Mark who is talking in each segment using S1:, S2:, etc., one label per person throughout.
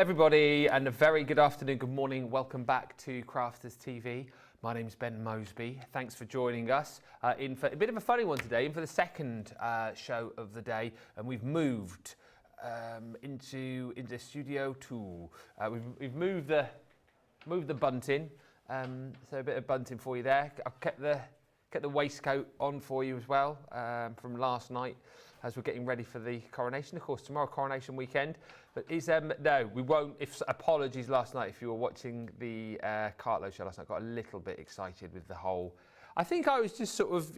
S1: everybody, and a very good afternoon, good morning. Welcome back to Crafters TV. My name's Ben Moseby. Thanks for joining us in for a bit of a funny one today, in for the second show of the day, and we've moved into Studio 2. We've moved the bunting, so a bit of bunting for you there. I've kept the waistcoat on for you as well from last night, as we're getting ready for the coronation. Of course, tomorrow coronation weekend. But no, we won't. Apologies last night if you were watching the Cartload show last night. I got a little bit excited with the whole. I think I was just sort of,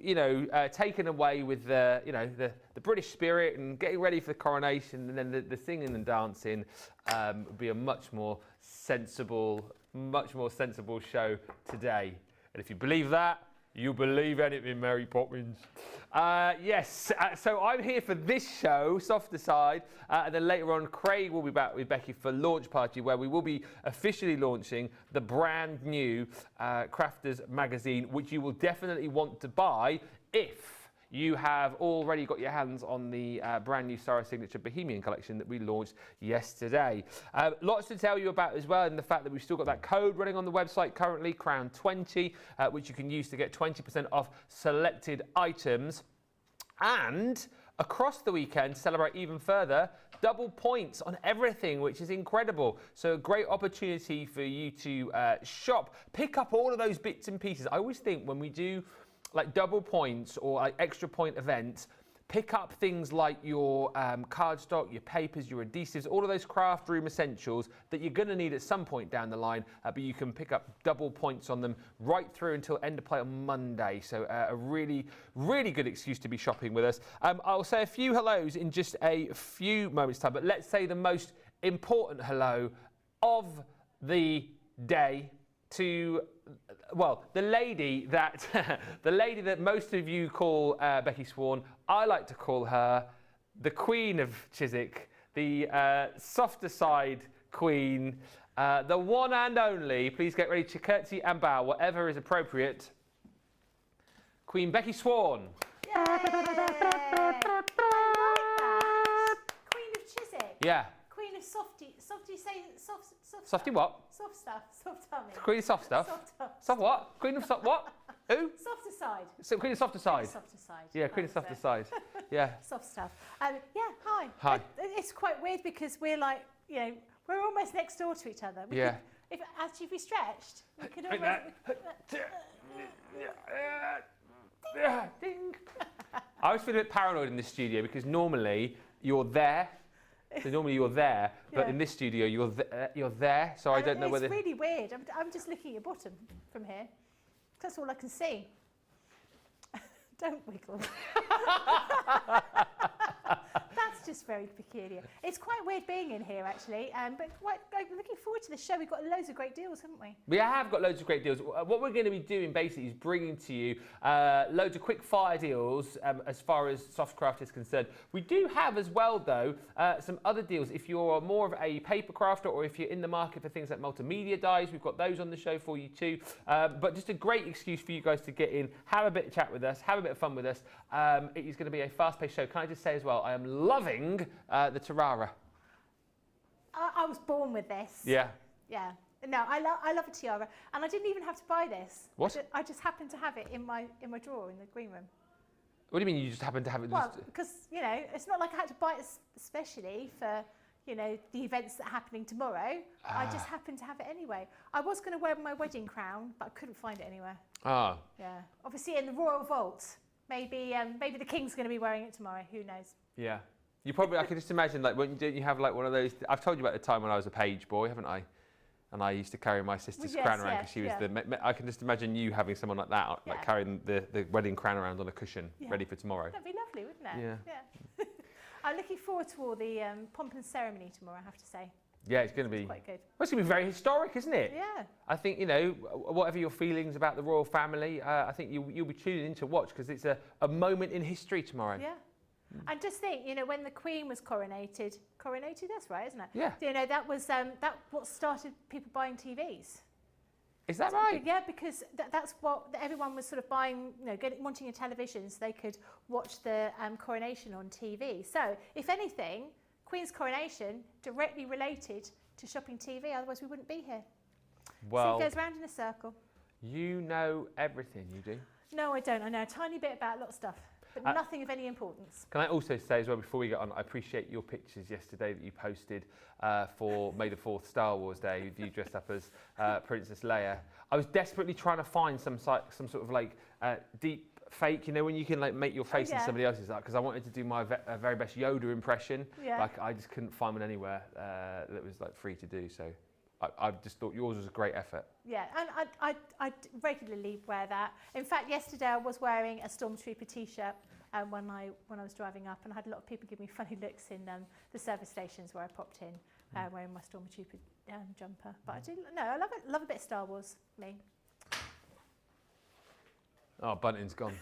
S1: taken away with the British spirit and getting ready for the coronation, and then the singing and dancing would be a much more sensible show today. And if you believe that, you believe anything, Mary Poppins. Yes, so I'm here for this show, Softer Side, and then later on, Craig will be back with Becky for Launch Party, where we will be officially launching the brand new Crafters magazine, which you will definitely want to buy if you have already got your hands on the brand new Sarah Signature Bohemian collection that we launched yesterday. Lots to tell you about as well, and the fact that we've still got that code running on the website currently, Crown20, which you can use to get 20% off selected items. And across the weekend, celebrate even further, double points on everything, which is incredible. So a great opportunity for you to shop, pick up all of those bits and pieces. I always think when we do like double points or like extra point events, pick up things like your cardstock, your papers, your adhesives, all of those craft room essentials that you're going to need at some point down the line, but you can pick up double points on them right through until end of play on Monday. So a really, really good excuse to be shopping with us. I'll say a few hellos in just a few moments' time, but let's say the most important hello of the day to, well, the lady that most of you call Becky Sworn. I like to call her the Queen of Chiswick, the softer side queen, the one and only. Please get ready to curtsy and bow, whatever is appropriate. Queen Becky Sworn.
S2: Yay! Queen of Chiswick.
S1: Yeah.
S2: Queen of softy say soft
S1: Softy what?
S2: Soft stuff, soft tummy.
S1: Queen of soft stuff. Soft what? Queen of soft what? Who?
S2: Softer side.
S1: So Queen of softer side.
S2: Softer side.
S1: Yeah, Queen of softer side. Yeah.
S2: Soft stuff. Yeah, hi.
S1: Hi.
S2: It's quite weird because we're like, we're almost next door to each other.
S1: Yeah.
S2: If we stretched, we could almost.
S1: Ding. I always feel a bit paranoid in this studio because normally you're there. So normally you're there, but in this studio you're there. So I don't know whether.
S2: It's really weird. I'm just looking at your bottom from here. That's all I can see. Don't wiggle. That's just very peculiar. It's quite weird being in here, actually. But looking forward to the show. We've got loads of great deals, haven't we? We
S1: have got loads of great deals. What we're going to be doing basically is bringing to you loads of quick fire deals as far as Softcraft is concerned. We do have as well, though, some other deals. If you're more of a paper crafter or if you're in the market for things like multimedia dies, we've got those on the show for you too. But just a great excuse for you guys to get in, have a bit of chat with us, have a bit of fun with us. It is going to be a fast-paced show. Can I just say as well, I am loving the Tarara.
S2: I was born with this.
S1: Yeah.
S2: Yeah. No, I love a tiara, and I didn't even have to buy this.
S1: What?
S2: I just happened to have it in my drawer in the green room.
S1: What do you mean you just happened to have it?
S2: Well, because it's not like I had to buy it especially for the events that are happening tomorrow. I just happened to have it anyway. I was going to wear my wedding crown, but I couldn't find it anywhere.
S1: Ah.
S2: Yeah. Obviously in the royal vault. Maybe the king's going to be wearing it tomorrow. Who knows? Yeah.
S1: You probably, I can just imagine, like, when you have like one of those. I've told you about the time when I was a page boy, haven't I? And I used to carry my sister's crown around because she was I can just imagine you having someone like that, like carrying the wedding crown around on a cushion, ready for tomorrow.
S2: That'd be lovely, wouldn't it?
S1: Yeah.
S2: I'm looking forward to all the pomp and ceremony tomorrow, I have to say.
S1: Yeah, it's going to be
S2: quite good.
S1: Well, it's going to be very historic, isn't it?
S2: Yeah.
S1: I think, whatever your feelings about the royal family, I think you'll be tuning in to watch because it's a moment in history tomorrow.
S2: Yeah. And just think, when the Queen was coronated, that's right, isn't it?
S1: Yeah.
S2: That was what started people buying TVs.
S1: Is that right?
S2: Yeah, because that's what everyone was sort of buying, wanting a television so they could watch the coronation on TV. So, if anything, Queen's coronation directly related to Shopping TV, otherwise we wouldn't be here.
S1: Well,
S2: so it goes round in a circle.
S1: You know everything, you do.
S2: No, I don't. I know a tiny bit about a lot of stuff, but nothing of any importance.
S1: Can I also say as well, before we get on, I appreciate your pictures yesterday that you posted for May the 4th Star Wars Day, with you dressed up as Princess Leia. I was desperately trying to find some sort of like deep fake, you know, when you can like make your face in somebody else's, because I wanted to do my very best Yoda impression. Yeah. Like I just couldn't find one anywhere that was like free to do. So I just thought yours was a great effort. Yeah, and
S2: I regularly wear that. In fact, yesterday I was wearing a Stormtrooper T-shirt when I was driving up, and I had a lot of people give me funny looks in the service stations where I popped in wearing my Stormtrooper jumper. But I love it. Love a bit of Star Wars. Me.
S1: Oh, Bunting's gone.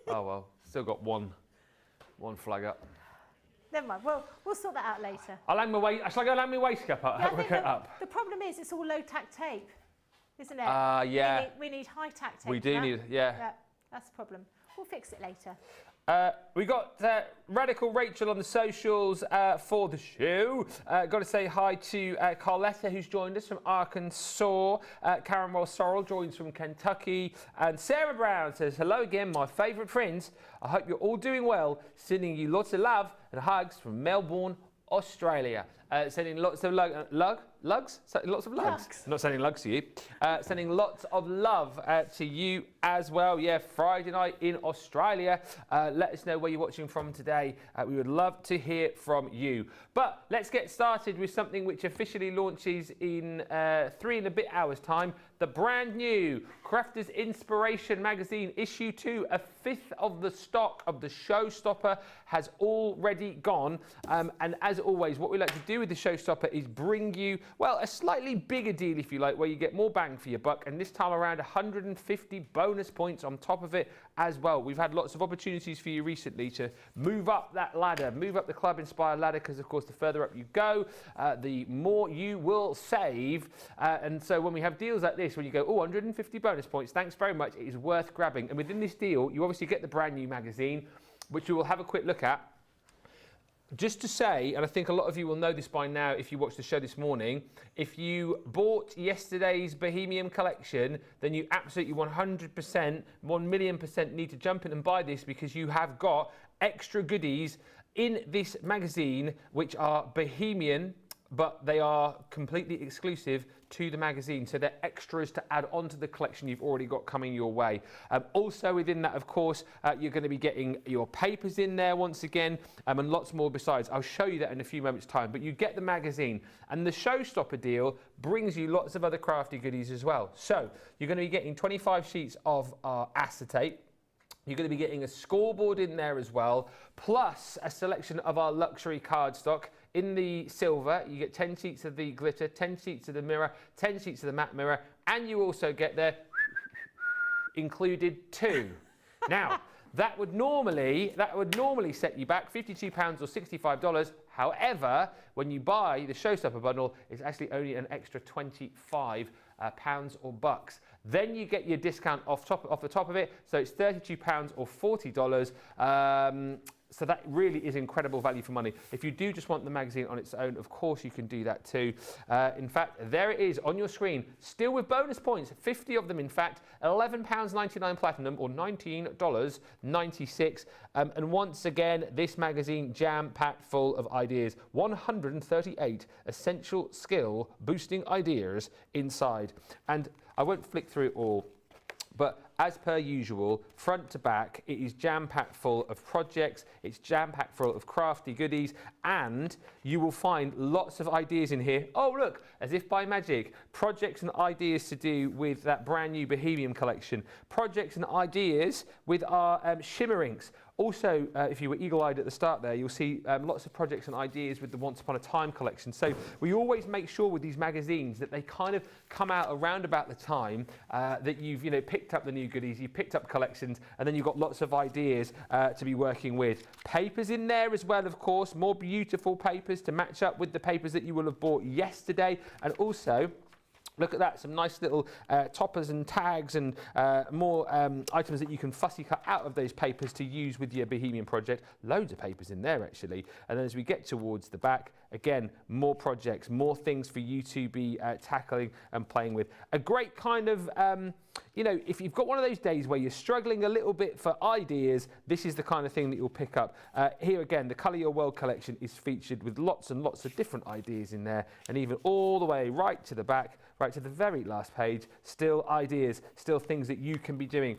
S1: Oh well, still got one flag up.
S2: Never mind. We'll sort that out later.
S1: I'll hang my waist. Shall I go hang my waistcoat up?
S2: The problem is it's all low tack tape, isn't it?
S1: Yeah.
S2: We need high tack tape.
S1: We do need. Yeah.
S2: That's the problem. We'll fix it later.
S1: We got Radical Rachel on the socials for the show. Got to say hi to Carletta, who's joined us from Arkansas. Karen Sorrell joins from Kentucky. And Sarah Brown says, hello again, my favourite friends. I hope you're all doing well. Sending you lots of love and hugs from Melbourne, Australia. Sending lots of lugs? Lots of lugs. Not sending lugs to you. Sending lots of love to you as well. Yeah, Friday night in Australia. Let us know where you're watching from today. We would love to hear from you. But let's get started with something which officially launches in 3 and a bit hours' time. The brand new Crafters Inspiration Magazine Issue 2, a fifth of the stock of the Showstopper has already gone. And as always, what we like to do with the Showstopper is bring you, well, a slightly bigger deal, if you like, where you get more bang for your buck. And this time around, 150 bonus points on top of it as well. We've had lots of opportunities for you recently to move up that ladder, move up the Club Inspire ladder, because, of course, the further up you go, the more you will save. And so when we have deals like this, when you go, oh, 150 bonus points, thanks very much, it is worth grabbing. And within this deal, you obviously get the brand new magazine, which we will have a quick look at. Just to say, and I think a lot of you will know this by now if you watched the show this morning, if you bought yesterday's Bohemian collection, then you absolutely 100%, 1,000,000% need to jump in and buy this, because you have got extra goodies in this magazine which are Bohemian, but they are completely exclusive to the magazine, so they're extras to add on to the collection you've already got coming your way. Also within that, of course, you're going to be getting your papers in there once again, and lots more besides. I'll show you that in a few moments' time, but you get the magazine, and the Showstopper deal brings you lots of other crafty goodies as well. So you're going to be getting 25 sheets of acetate. You're going to be getting a scoreboard in there as well, plus a selection of our luxury cardstock. In the silver, you get 10 sheets of the glitter, 10 sheets of the mirror, 10 sheets of the matte mirror, and you also get the included too. Now, that would normally set you back £52 or $65. However, when you buy the Showstopper bundle, it's actually only an extra £25 or bucks. Then you get your discount off the top of it, so it's £32 or $40. So that really is incredible value for money. If you do just want the magazine on its own, of course you can do that too. In fact, there it is on your screen, still with bonus points, 50 of them in fact, £11.99 platinum or $19.96. And once again, this magazine jam-packed full of ideas. 138 essential skill boosting ideas inside. And I won't flick through it all, but as per usual, front to back, it is jam-packed full of projects, it's jam-packed full of crafty goodies, and you will find lots of ideas in here. Oh, look, as if by magic, projects and ideas to do with that brand new Bohemian collection, projects and ideas with our shimmer inks. Also, if you were eagle-eyed at the start there, you'll see lots of projects and ideas with the Once Upon a Time collection. So we always make sure with these magazines that they kind of come out around about the time that you've picked up the new goodies, you've picked up collections, and then you've got lots of ideas to be working with. Papers in there as well, of course, more beautiful papers to match up with the papers that you will have bought yesterday. And also, Look at that, some nice little toppers and tags and more items that you can fussy cut out of those papers to use with your Bohemian project. Loads of papers in there actually. And then as we get towards the back, again, more projects, more things for you to be tackling and playing with. A great kind of, you know, if you've got one of those days where you're struggling a little bit for ideas, this is the kind of thing that you'll pick up. Here again, the Colour Your World collection is featured with lots and lots of different ideas in there, and even all the way right to the back, right to the very last page, still ideas, still things that you can be doing.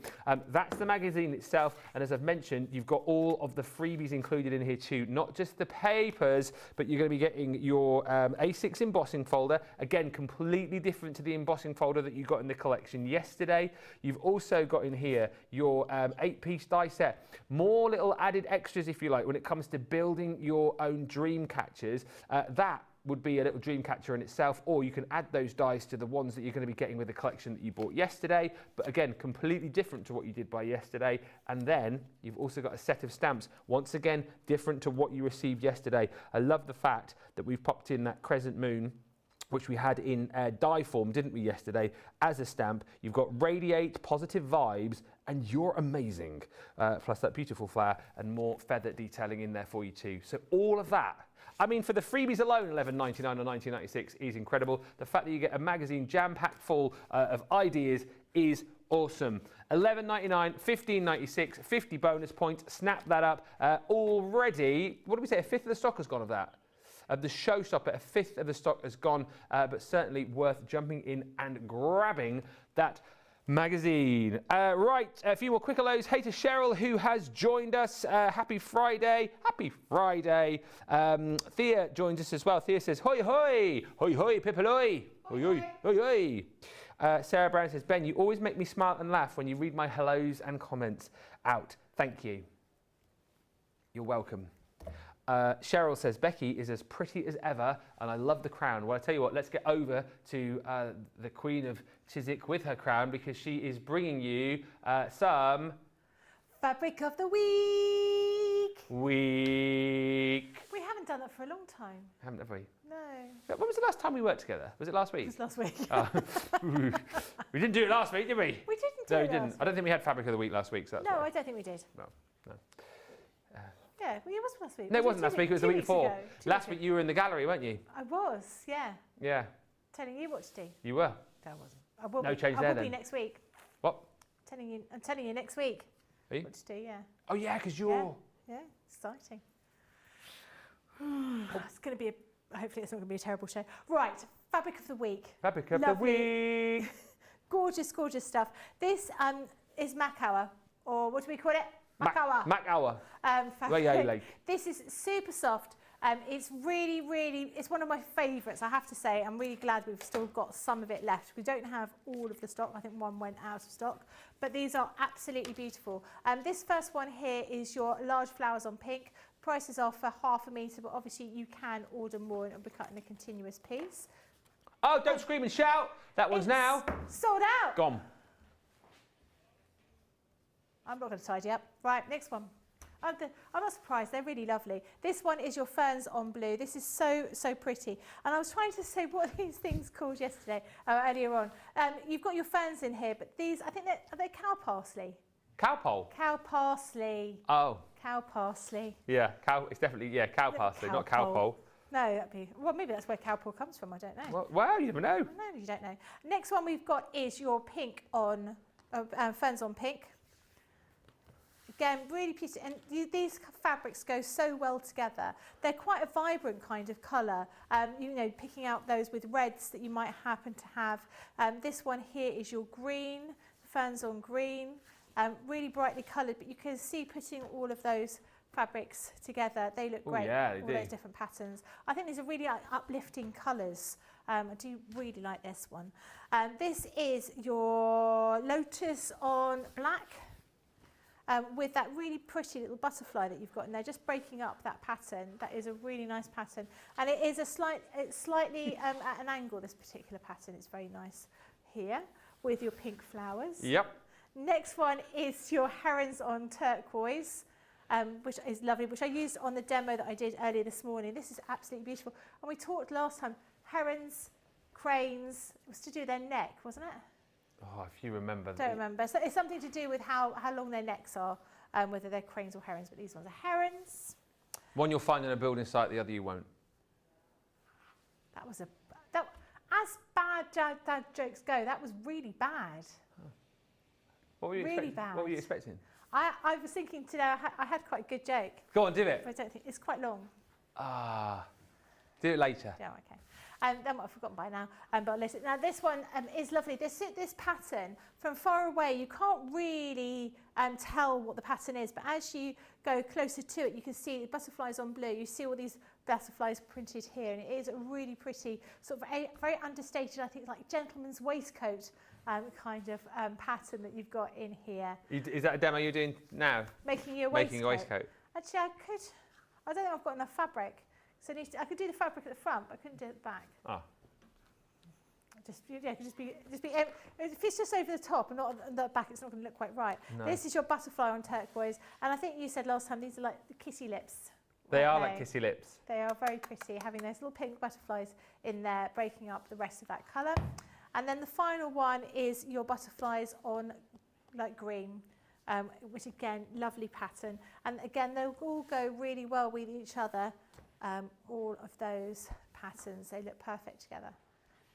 S1: That's the magazine itself, and as I've mentioned, you've got all of the freebies included in here too, not just the papers, but you're going to be getting your A6 embossing folder, again, completely different to the embossing folder that you got in the collection yesterday. You've also got in here your 8-piece die set, more little added extras, if you like, when it comes to building your own dream catchers. That would be a little dream catcher in itself, or you can add those dies to the ones that you're going to be getting with the collection that you bought yesterday, but again, completely different to what you did by yesterday. And then you've also got a set of stamps, once again, different to what you received yesterday. I love the fact that we've popped in that crescent moon, which we had in die form, didn't we, yesterday, as a stamp. You've got radiate, positive vibes, and you're amazing. Plus that beautiful flower and more feather detailing in there for you too. So all of that, I mean, for the freebies alone, $11.99 or $19.96 is incredible. The fact that you get a magazine jam-packed full of ideas is awesome. $11.99, $15.96, 50 bonus points. Snap that up. Already, what did we say? A fifth of the stock has gone of that. The showstopper, a fifth of the stock has gone, but certainly worth jumping in and grabbing that magazine. Right, a few more quick hellos. Hey to Cheryl, who has joined us. Happy Friday. Happy Friday. Thea joins us as well. Thea says, hoi hoi, hoi hoi, pipaloi, hoi hoi, hoi hoi. Sarah Brown says, Ben, you always make me smile and laugh when you read my hellos and comments out. Thank you. You're welcome. Cheryl says, Becky is as pretty as ever, and I love the crown. Well, I tell you what, let's get over to the Queen of Chiswick with her crown, because she is bringing you some...
S2: Fabric of the week.
S1: We
S2: haven't done that for a long time.
S1: haven't, have we?
S2: No.
S1: When was the last time we worked together? Was it last week?
S2: It was last week.
S1: We didn't do it last week, did we?
S2: We didn't do
S1: No,
S2: it
S1: we didn't.
S2: last
S1: I don't think we had Fabric of the Week last week. So that's
S2: No,
S1: why.
S2: I don't think we did.
S1: No.
S2: Yeah, well, it was last week.
S1: No, it wasn't last week. It was the week before. Last
S2: week
S1: week you were in the gallery, weren't you?
S2: I was, yeah.
S1: Yeah.
S2: Telling you what to do.
S1: You were.
S2: No, I wasn't. I will
S1: No
S2: be.
S1: change
S2: I
S1: there
S2: will be
S1: then.
S2: next week.
S1: What?
S2: I'm telling you next week.
S1: Are you?
S2: What to do, yeah.
S1: Oh yeah, because you're...
S2: Yeah, exciting. It's going to be, hopefully it's not going to be a terrible show. Right, Fabric of the Week.
S1: Fabric of
S2: Lovely.
S1: the Week.
S2: Gorgeous, gorgeous stuff. This is Mac Hour, or what do we call it? Mac Hour.
S1: Mac Hour.
S2: Fabric. This is super soft. It's really, really, it's one of my favourites, I have to say. I'm really glad we've still got some of it left. We don't have all of the stock. I think one went out of stock. But these are absolutely beautiful. This first one here is your large flowers on pink. Prices are for ½ a metre, but obviously you can order more and it'll be cut in a continuous piece.
S1: Oh, don't scream and shout. That one's now
S2: sold out.
S1: gone.
S2: I'm not going to tidy up. Right, next one. I'm not surprised, they're really lovely. This one is your ferns on blue. This is so, so pretty. And I was trying to say what are these things called yesterday, earlier on. You've got your ferns in here, but these, I think are they cow parsley?
S1: Cowpole.
S2: Cow parsley.
S1: Oh.
S2: Cow parsley.
S1: Yeah, cow. It's definitely, yeah, cow parsley, not cowpole.
S2: No, that'd be, well, maybe that's where cowpole comes from, I don't know.
S1: Well, you never know.
S2: No, you don't know. Next one we've got is your pink on, ferns on pink. Again, really beautiful, and these fabrics go so well together. They're quite a vibrant kind of colour, you know, picking out those with reds that you might happen to have. This one here is your green, ferns on green, really brightly coloured, but you can see putting all of those fabrics together, they look great,
S1: yeah, they
S2: all
S1: do.
S2: those different patterns. I think these are really uplifting colours. I do really like this one. This is your lotus on black. With that really pretty little butterfly that you've got in there, just breaking up that pattern. That is a really nice pattern. And it is it's slightly at an angle, this particular pattern. It's very nice here with your pink flowers.
S1: Yep.
S2: Next one is your herons on turquoise, which is lovely, which I used on the demo that I did earlier this morning. This is absolutely beautiful. And we talked last time, herons, cranes. It was to do their neck, wasn't it?
S1: Oh, if you remember.
S2: Don't remember. So it's something to do with how long their necks are, whether they're cranes or herons, but these ones are herons.
S1: One you'll find in a building site, the other you won't.
S2: That was as bad dad jokes go, that was really bad.
S1: What were you
S2: really
S1: expecting?
S2: bad.
S1: What were you expecting?
S2: I was thinking today I had quite a good joke.
S1: Go on, do it.
S2: But I don't think it's quite long.
S1: Do it later.
S2: Yeah, okay. That might have forgotten by now. But listen, now this one is lovely. This pattern, from far away, you can't really tell what the pattern is, but as you go closer to it, you can see the butterflies on blue. You see all these butterflies printed here, and it is a really pretty, sort of very understated, I think, like gentleman's waistcoat kind of pattern that you've got in here.
S1: Is that a demo you're doing now?
S2: Making a waistcoat. Actually, I don't think I've got enough fabric. So I could do the fabric at the front, but I couldn't do it at the back.
S1: Ah.
S2: It could just be. If it's just over the top and not on the back, it's not going to look quite right.
S1: No.
S2: This is your butterfly on turquoise, and I think you said last time these are like the kissy lips.
S1: They are like kissy lips.
S2: They are very pretty, having those little pink butterflies in there, breaking up the rest of that colour. And then the final one is your butterflies on light green, which again, lovely pattern. And again, they'll all go really well with each other. All of those patterns, they look perfect together.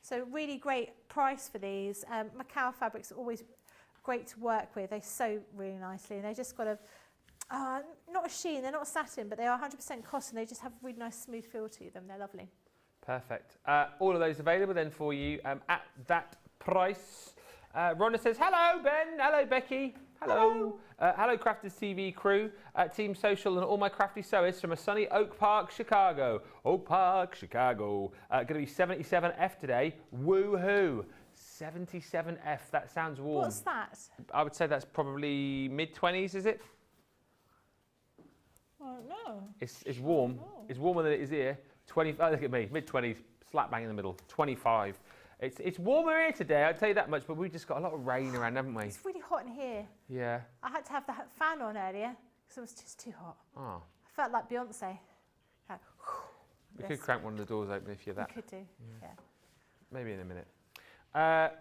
S2: So really great price for these. Macao fabrics are always great to work with. They sew really nicely, and they just got a, not a sheen, they're not a satin, but they are 100% cotton. They just have a really nice smooth feel to them. They're lovely.
S1: Perfect. All of those available then for you at that price. Rhonda says, hello Ben, hello Becky, hello. Hello Crafters TV crew, Team Social and all my crafty sewers from a sunny Oak Park, Chicago. Oak Park, Chicago. Going to be 77F today. Woohoo. 77F, that sounds warm.
S2: What's that?
S1: I would say that's probably mid-20s, is it?
S2: Oh, no.
S1: It's warm.
S2: Oh.
S1: It's warmer than it is here. 20, look at me, mid-20s, slap bang in the middle, 25. It's warmer here today, I'll tell you that much, but we've just got a lot of rain around, haven't we?
S2: It's really hot in here.
S1: Yeah.
S2: I had to have the fan on earlier because it was just too hot.
S1: Oh.
S2: I felt like Beyonce. Like,
S1: We could crank one of the doors open if you're that.
S2: We could do, yeah.
S1: Maybe in a minute.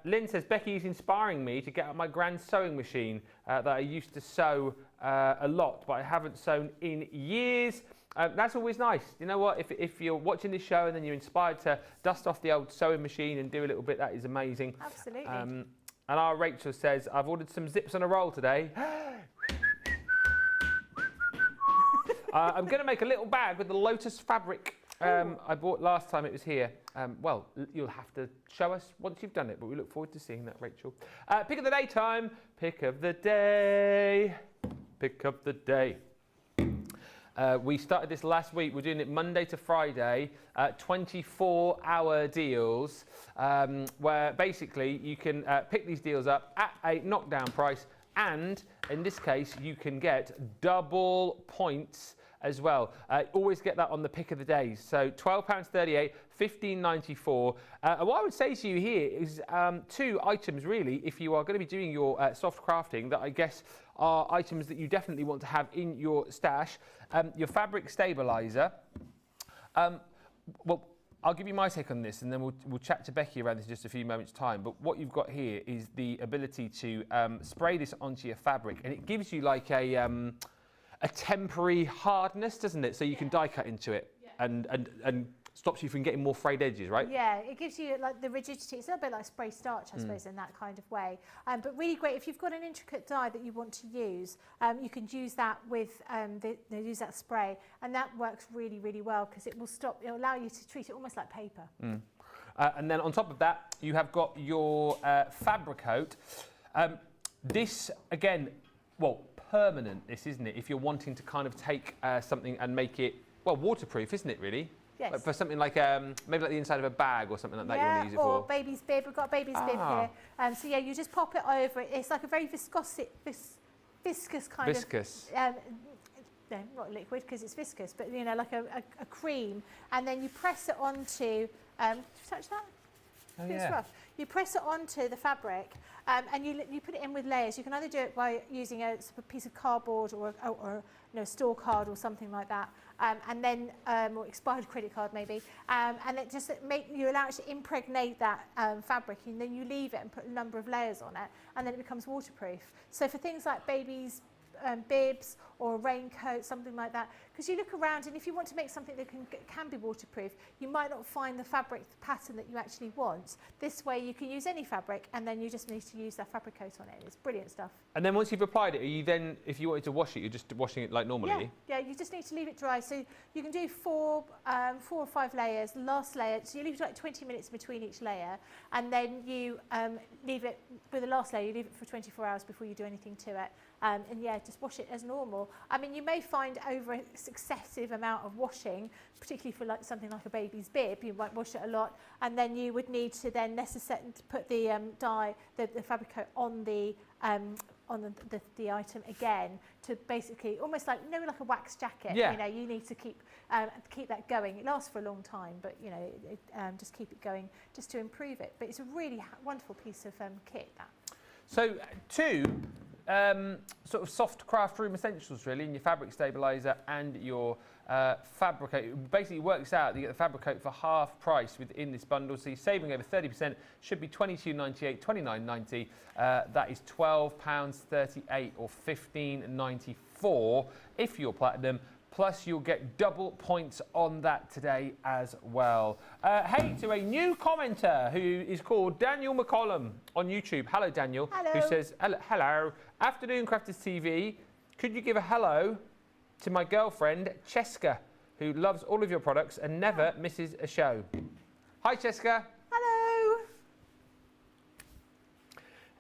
S1: Lynn says, Becky's inspiring me to get out my grand sewing machine that I used to sew a lot, but I haven't sewn in years. That's always nice. You know what? If you're watching this show and then you're inspired to dust off the old sewing machine and do a little bit, that is amazing.
S2: Absolutely.
S1: And our Rachel says, I've ordered some zips on a roll today. I'm going to make a little bag with the lotus fabric I bought last time it was here. Well, you'll have to show us once you've done it, but we look forward to seeing that, Rachel. Pick of the day time. Pick of the day. Pick of the day. We started this last week. We're doing it Monday to Friday, 24-hour deals, where basically you can pick these deals up at a knockdown price, and in this case, you can get double points as well. Always get that on the pick of the days. So £12.38, £15.94. And what I would say to you here is 2 items really, if you are going to be doing your soft crafting, that I guess are items that you definitely want to have in your stash. Your fabric stabilizer. Well, I'll give you my take on this, and then we'll chat to Becky around this in just a few moments' time. But what you've got here is the ability to spray this onto your fabric, and it gives you like a temporary hardness, doesn't it? So you can die cut into it, and stops you from getting more frayed edges, right?
S2: Yeah, it gives you like the rigidity. It's a bit like spray starch, I suppose, in that kind of way. But really great if you've got an intricate die that you want to use. You can use that with use that spray, and that works really, really well because it will stop. It'll allow you to treat it almost like paper.
S1: And then on top of that, you have got your fabric coat. This again, well, permanent. This isn't it? If you're wanting to kind of take something and make it waterproof, isn't it? Really?
S2: Yes.
S1: Like for something like maybe like the inside of a bag or something like that. You want to use it
S2: or
S1: for.
S2: baby's bib. We've got a baby's bib here. So yeah, you just pop it over. It's like a very viscous kind of.
S1: Viscous.
S2: No, not liquid because it's viscous, but you know, like a cream, and then you press it onto. Did you touch that?
S1: Oh,
S2: It's
S1: yeah.
S2: rough. You press it onto the fabric and you put it in with layers. You can either do it by using a piece of cardboard or a store card or something like that, and then or expired credit card maybe, and it just you allow it to impregnate that fabric, and then you leave it and put a number of layers on it, and then it becomes waterproof. So for things like babies' bibs or a raincoat, something like that, because you look around and if you want to make something that can be waterproof, you might not find the fabric pattern that you actually want. This way you can use any fabric and then you just need to use that fabric coat on it. It's brilliant stuff.
S1: And then once you've applied it, are you then, if you wanted to wash it, you're just washing it like normally?
S2: Yeah, you just need to leave it dry. So you can do four or five layers. The last layer, so you leave it like 20 minutes between each layer, and then you leave it, with the last layer, you leave it for 24 hours before you do anything to it. And yeah, just wash it as normal. I mean, you may find over a excessive amount of washing, particularly for like something like a baby's bib, you might wash it a lot, and then you would need to then put the dye, the fabric coat on the item again to basically almost like like a wax jacket.
S1: Yeah.
S2: You know, you need to keep that going. It lasts for a long time, but you know, just keep it going just to improve it. But it's a really wonderful piece of kit, that.
S1: So two sort of soft craft room essentials really, in your fabric stabiliser and your fabric coat. It basically works out that you get the fabric coat for half price within this bundle, so you're saving over 30%. Should be £22.98, £29.90. That is £12.38 or £15.94 if you're platinum. Plus, you'll get double points on that today as well. Hey, to a new commenter who is called Daniel McCollum on YouTube. Hello, Daniel.
S2: Hello.
S1: Who says, hello. Afternoon Crafters TV. Could you give a hello to my girlfriend, Cheska, who loves all of your products and never misses a show? Hi, Cheska.
S2: Hello.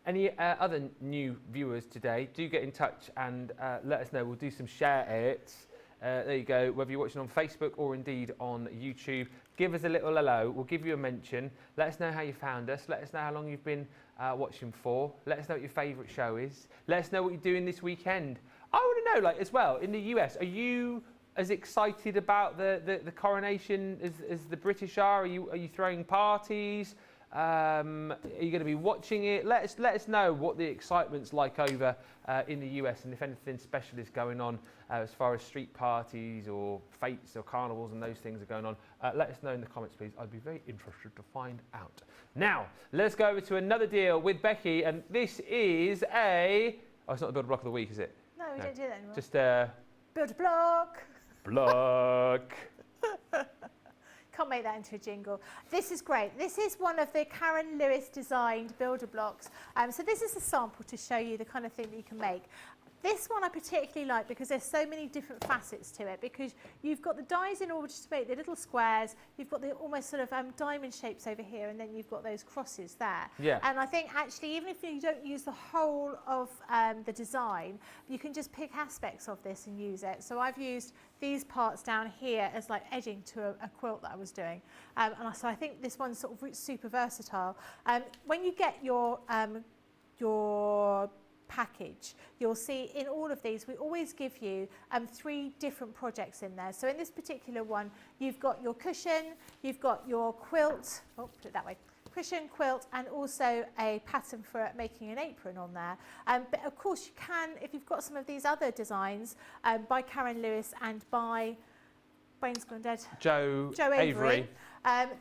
S1: Any other new viewers today, do get in touch and let us know. We'll do some share outs. There you go, whether you're watching on Facebook or indeed on YouTube. Give us a little hello, we'll give you a mention. Let us know how you found us. Let us know how long you've been watching for. Let us know what your favourite show is. Let us know what you're doing this weekend. I want to know, like, as well, in the US, are you as excited about the coronation as the British are? Are you throwing parties? Are you going to be watching it? Let us know what the excitement's like over in the US, and if anything special is going on as far as street parties or fetes or carnivals and those things are going on. Let us know in the comments, please. I'd be very interested to find out. Now, let's go over to another deal with Becky, and this is a... Oh, it's not the Build a Block of the Week, is it?
S2: No, we don't do that anymore.
S1: Just
S2: Build a block.
S1: block.
S2: Can't make that into a jingle. This is great. This is one of the Karen Lewis designed builder blocks. So this is a sample to show you the kind of thing that you can make. This one I particularly like because there's so many different facets to it, because you've got the dies in order to make the little squares, you've got the almost sort of diamond shapes over here, and then you've got those crosses there.
S1: Yeah.
S2: And I think actually even if you don't use the whole of the design, you can just pick aspects of this and use it. So I've used these parts down here as like edging to a quilt that I was doing. So I think this one's sort of super versatile. When you get your package, you'll see in all of these we always give you 3 different projects in there. So in this particular one, you've got your cushion, you've got your quilt, put it that way, cushion, quilt, and also a pattern for making an apron on there. But of course you can, if you've got some of these other designs by Karen Lewis and by brain's gone dead,
S1: Joe
S2: Avery.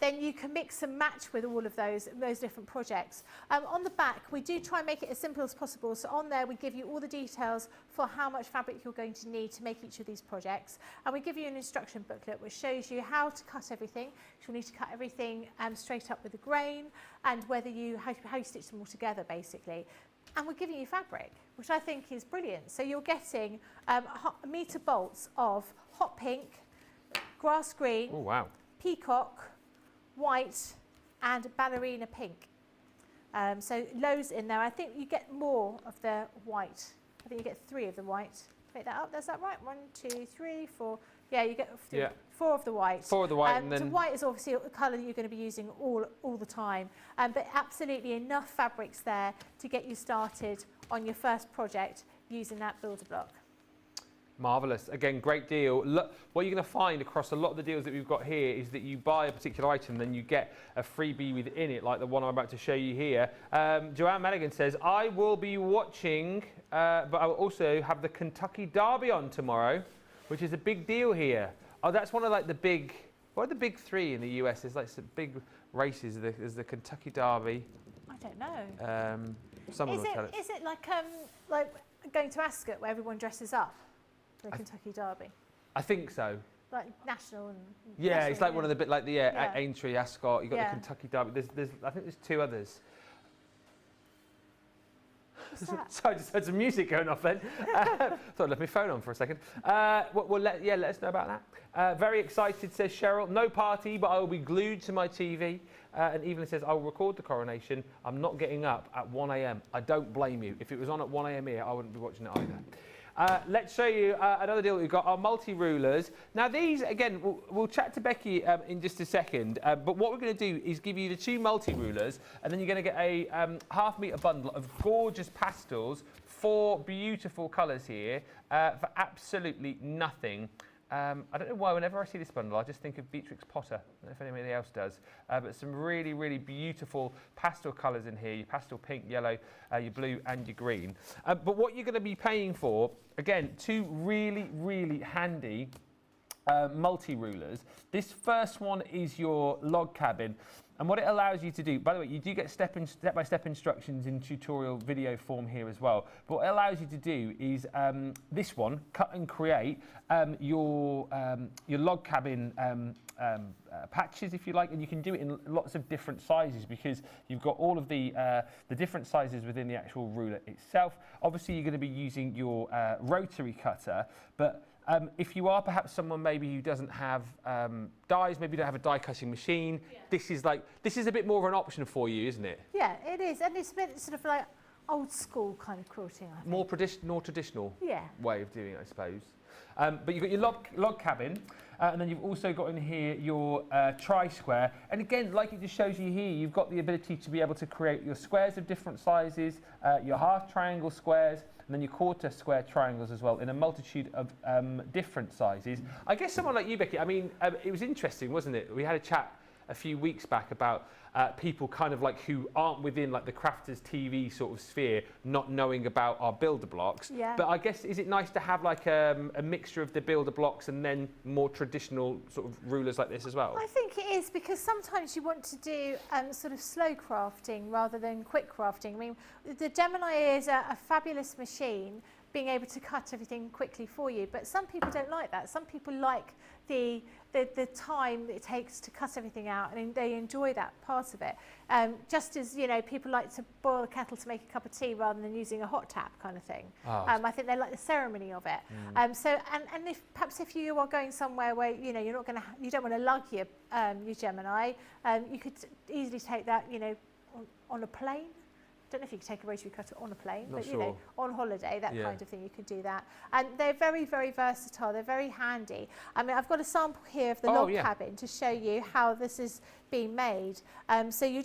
S2: Then you can mix and match with all of those different projects. On the back, we do try and make it as simple as possible. So on there, we give you all the details for how much fabric you're going to need to make each of these projects. And we give you an instruction booklet which shows you how to cut everything. You'll need to cut everything straight up with a grain, and how you stitch them all together, basically. And we're giving you fabric, which I think is brilliant. So you're getting metre bolts of hot pink, grass green,
S1: Oh, wow.
S2: peacock, white, and ballerina pink. So loads in there. I think you get more of the white. I think you get 3 of the white. Make that up. Is that right? 1, 2, 3, 4. Yeah, you get 4 of the white.
S1: 4 of the white, and then...
S2: So white is obviously a colour that you're going to be using all the time. But absolutely enough fabrics there to get you started on your first project using that builder block.
S1: Marvellous. Again, great deal. Look, what you're going to find across a lot of the deals that we've got here is that you buy a particular item, then you get a freebie within it, like the one I'm about to show you here. Joanne Madigan says, I will be watching, but I will also have the Kentucky Derby on tomorrow, which is a big deal here. Oh, that's one of like the big, what are the big three in the US? There's like some big races. There's the Kentucky Derby.
S2: I don't know.
S1: Someone will tell it.
S2: Is it like going to Ascot where everyone dresses up? The Kentucky Derby.
S1: I think so.
S2: Like national and.
S1: Yeah,
S2: national,
S1: it's like one of the bit like the Aintree, Ascot. You got
S2: Yeah.
S1: the Kentucky Derby. There's I think there's two others.
S2: What's that?
S1: So I just heard some music going off then. Thought I left my phone on for a second. Let us know about that. Very excited, says Cheryl. No party, but I will be glued to my TV. And Evelyn says, I will record the coronation. I'm not getting up at 1 a.m. I don't blame you. If it was on at 1 a.m. here, I wouldn't be watching it either. Let's show you another deal that we've got, our multi-rulers. Now these, again, we'll chat to Becky in just a second, but what we're going to do is give you the two multi-rulers, and then you're going to get a half-metre bundle of gorgeous pastels, 4 beautiful colours here, for absolutely nothing. I don't know why, whenever I see this bundle, I just think of Beatrix Potter. I don't know if anybody else does. But some really, really beautiful pastel colours in here. Your pastel pink, yellow, your blue and your green. But what you're going to be paying for, again, 2 really, really handy multi-rulers. This first one is your log cabin. And what it allows you to do, by the way, you do get step-by-step instructions in tutorial video form here as well. But what it allows you to do is this one, cut and create your log cabin patches, if you like, and you can do it in lots of different sizes because you've got all of the different sizes within the actual ruler itself. Obviously, you're going to be using your rotary cutter, but if you are perhaps someone maybe who doesn't have dies, maybe you don't have a die cutting machine, this is a bit more of an option for you, isn't it?
S2: Yeah, it is, and it's a bit sort of like old school kind of quilting, I think.
S1: More traditional
S2: Yeah.
S1: way of doing it, I suppose. But you've got your log cabin, and then you've also got in here your tri-square. And again, like it just shows you here, you've got the ability to be able to create your squares of different sizes, your half triangle squares, and then your quarter square triangles as well in a multitude of different sizes. I guess someone like you, Becky, I mean, it was interesting, wasn't it? We had a chat a few weeks back about people kind of like who aren't within like the Crafters TV sort of sphere, not knowing about our builder blocks.
S2: Yeah.
S1: But I guess, is it nice to have like a mixture of the builder blocks and then more traditional sort of rulers like this as well?
S2: I think it is, because sometimes you want to do sort of slow crafting rather than quick crafting. I mean, the Gemini is a fabulous machine, being able to cut everything quickly for you, but some people don't like that. Some people like the time it takes to cut everything out, and they enjoy that part of it. Just as, you know, people like to boil the kettle to make a cup of tea rather than using a hot tap kind of thing.
S1: Oh.
S2: I think they like the ceremony of it. So if perhaps if you are going somewhere where, you know, you don't want to lug your Gemini, you could easily take that, you know, on a plane. I don't know if you could take a rotary cutter on a plane,
S1: Not
S2: but
S1: sure.
S2: you know, on holiday, that
S1: Yeah.
S2: kind of thing, you could do that. And they're very, very versatile. They're very handy. I mean, I've got a sample here of the log cabin to show you how this is being made. So you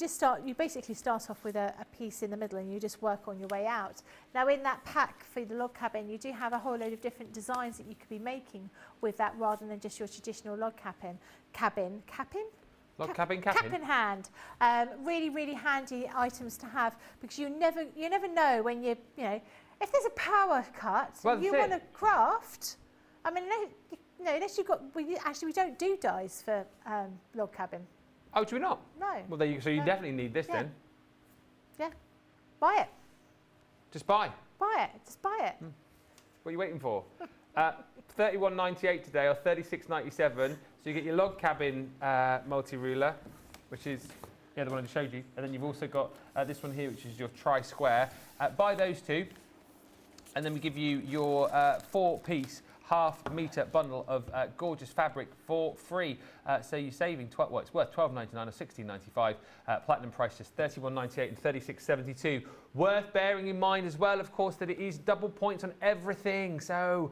S2: basically start off with a piece in the middle, and you just work on your way out. Now, in that pack for the log cabin, you do have a whole load of different designs that you could be making with that, rather than just your traditional log cabin.
S1: Log cabin.
S2: Cap in hand. Really, really handy items to have, because you never know when you know, if there's a power cut,
S1: Well,
S2: you want to craft. I mean, unless you've got, we don't do dies for log cabin.
S1: Oh, do we not?
S2: No.
S1: Well, so you definitely need this then.
S2: Yeah. Buy it.
S1: Just buy.
S2: Buy it. Just buy it.
S1: What are you waiting for? $31.98 today, or $36.97. So you get your log cabin multi-ruler, which is the one I just showed you. And then you've also got this one here, which is your tri-square. Buy those two, and then we give you your 4-piece half-metre bundle of gorgeous fabric for free. So you're saving, it's worth $12.99 or $16.95. Platinum price just $31.98 and $36.72. Worth bearing in mind as well, of course, that it is double points on everything. So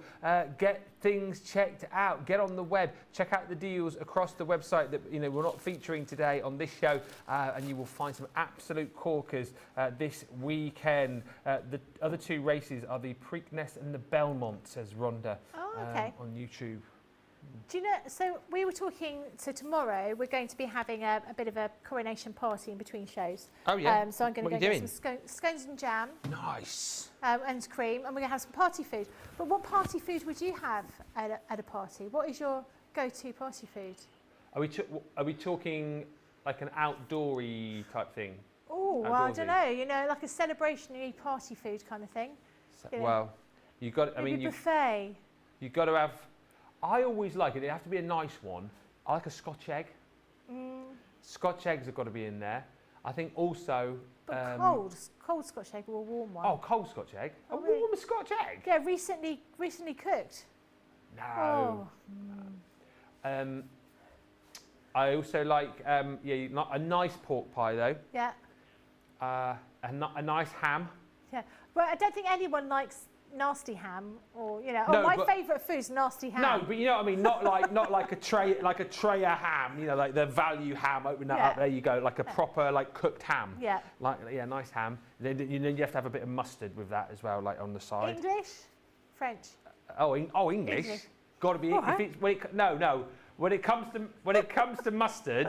S1: get things checked out. Get on the web. Check out the deals across the website that we're not featuring today on this show, and you will find some absolute corkers this weekend. The other two races are the Preakness and the Belmont, says Rhonda on YouTube.
S2: Do you know, so we were talking, so tomorrow we're going to be having a bit of a coronation party in between shows.
S1: Oh, yeah.
S2: So I'm going to go get some scones and jam.
S1: Nice.
S2: And cream, and we're going to have some party food. But what party food would you have at a party? What is your go-to party food?
S1: Are we talking like an outdoory type thing?
S2: Oh, well, I don't know. Like a celebrationary party food kind of thing.
S1: Well, you got.
S2: Buffet.
S1: You got to have. I always like it. It has to be a nice one. I like a Scotch egg. Scotch eggs have got to be in there. I think also.
S2: But cold Scotch egg or a warm one?
S1: Oh, cold Scotch egg.
S2: Oh,
S1: a warm Scotch egg.
S2: Yeah, recently cooked.
S1: No.
S2: Oh.
S1: I also like a nice pork pie though.
S2: Yeah.
S1: A nice ham.
S2: Yeah. Well, I don't think anyone likes nasty ham, or my favourite food's nasty ham.
S1: No, but you know what I mean. Not like a tray of ham. Like the value ham. Open that up. There you go. Like a proper cooked ham.
S2: Yeah.
S1: Nice ham. Then you have to have a bit of mustard with that as well, like on the side.
S2: English, French.
S1: English. Got to be. No. When it comes to mustard,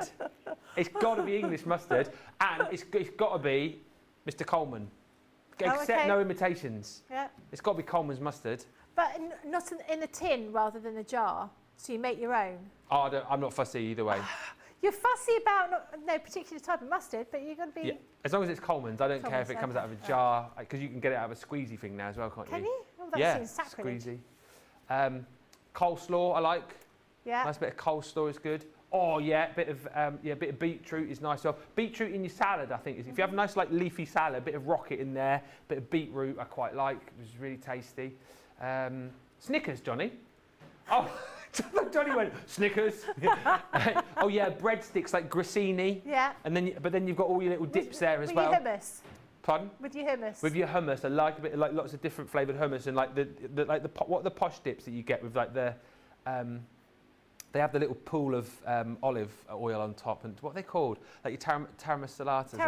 S1: it's got to be English mustard, and it's got to be Mr. Coleman. No imitations.
S2: Yeah.
S1: It's got to be Coleman's mustard.
S2: But not in the tin rather than the jar, so you make your own.
S1: Oh, I'm not fussy either way.
S2: You're fussy about no particular type of mustard, but you've got to be...
S1: Yeah. As long as it's Coleman's, I don't care if it comes out of a jar, because you can get it out of a squeezy thing now as well, can't you?
S2: Can you? Oh, that seems sacrilege.
S1: Squeezy. Coleslaw, I like.
S2: Yeah.
S1: Nice bit of coleslaw is good. Oh yeah, bit of beetroot is nice. So beetroot in your salad, I think, is if you have a nice leafy salad, bit of rocket in there, bit of beetroot, I quite like. It was really tasty. Snickers, Johnny. Oh, Johnny went Snickers. Oh yeah, breadsticks like grissini. Yeah. But then you've got all your little dips there as well.
S2: With your hummus.
S1: Pardon?
S2: With your hummus.
S1: With your hummus, I like a bit lots of different flavoured hummus and what are the posh dips that you get with the. They have the little pool of olive oil on top, and what are they called? Like your taramassalatas and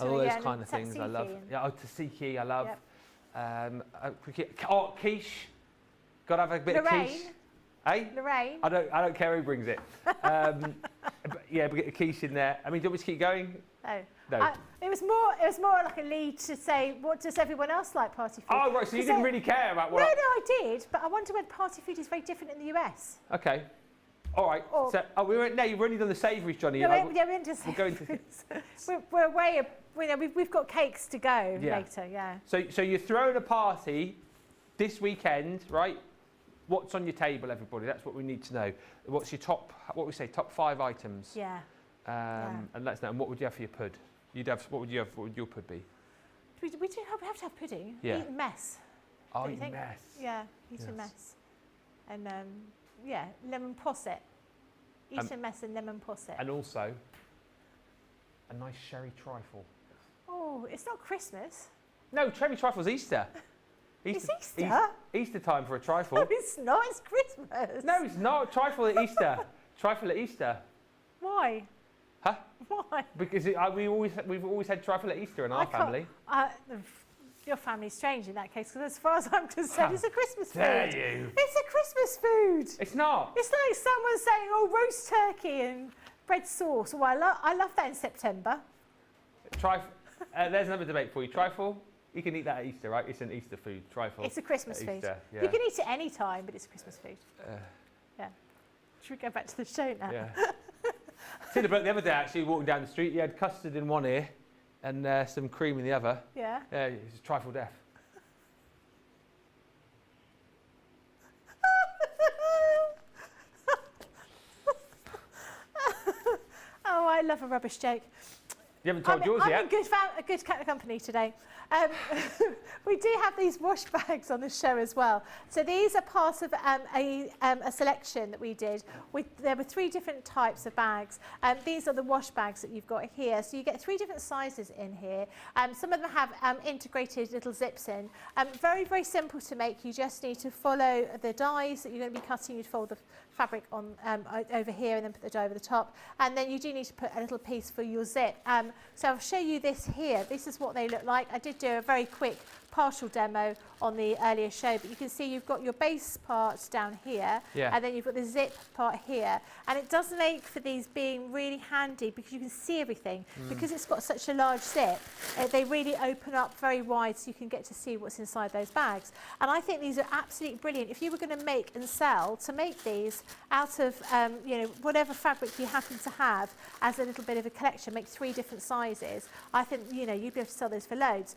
S1: all those kind of things. I love. Tzatziki, I love. Yep. Quiche. Got to have a bit of quiche. Eh?
S2: Lorraine.
S1: I don't care who brings it. But get a quiche in there. I mean, do you want me to keep going?
S2: No. It was more like a lead to say, what does everyone else like party food?
S1: Oh, right, so you didn't really care about what...
S2: No, I did, but I wonder whether party food is very different in the US.
S1: Okay. All right. You've already done the savouries, Johnny.
S2: We're into savouries. We're way... we've got cakes to go later, yeah.
S1: So you're throwing a party this weekend, right? What's on your table, everybody? That's what we need to know. What's your top 5 items?
S2: Yeah.
S1: And let us know. And what would you have for your pud? What would your pud be?
S2: We have to have pudding.
S1: Yeah.
S2: Eat mess.
S1: Oh, eat mess.
S2: Yeah, eat a mess. And lemon posset. Eat a mess and lemon posset.
S1: And also, a nice sherry trifle.
S2: Oh, it's not Christmas.
S1: No, sherry trifle's Easter.
S2: It's Easter?
S1: Easter time for a trifle.
S2: No, it's not. It's Christmas.
S1: No, it's not. Trifle at Easter. Trifle at Easter.
S2: Why?
S1: Huh?
S2: Why?
S1: Because we've always had trifle at Easter in our family.
S2: Your family's strange in that case, because as far as I'm concerned, it's a Christmas food.
S1: Dare you?
S2: It's a Christmas food.
S1: It's not.
S2: It's like someone saying, "Oh, roast turkey and bread sauce." Oh, I love that in September.
S1: There's another debate for you. Trifle. You can eat that at Easter, right? It's an Easter food. Trifle.
S2: It's a Christmas food.
S1: Easter, yeah.
S2: You can eat it any time, but it's a Christmas food. Yeah. Should we go back to the show now?
S1: Yeah. Seen a bloke the other day actually walking down the street. He had custard in one ear and some cream in the other.
S2: Yeah.
S1: Yeah, he's trifle deaf.
S2: Oh, I love a rubbish joke.
S1: You haven't told yours yet.
S2: I'm in a good company today. We do have these wash bags on the show as well. So these are part of a selection that we did. There were 3 different types of bags. These are the wash bags that you've got here. So you get 3 different sizes in here. Some of them have integrated little zips in. Very, very simple to make. You just need to follow the dies that you're going to be cutting. You'd fold the fabric on over here and then put the die over the top. And then you do need to put a little piece for your zip. So I'll show you this here. This is what they look like. I did do a very quick partial demo on the earlier show, but you can see you've got your base parts down here, and then you've got the zip part here, and it does make for these being really handy because you can see everything. Because it's got such a large zip, they really open up very wide so you can get to see what's inside those bags. And I think these are absolutely brilliant. If you were going to make and sell, to make these out of whatever fabric you happen to have as a little bit of a collection, make 3 different sizes, I think you'd be able to sell those for loads.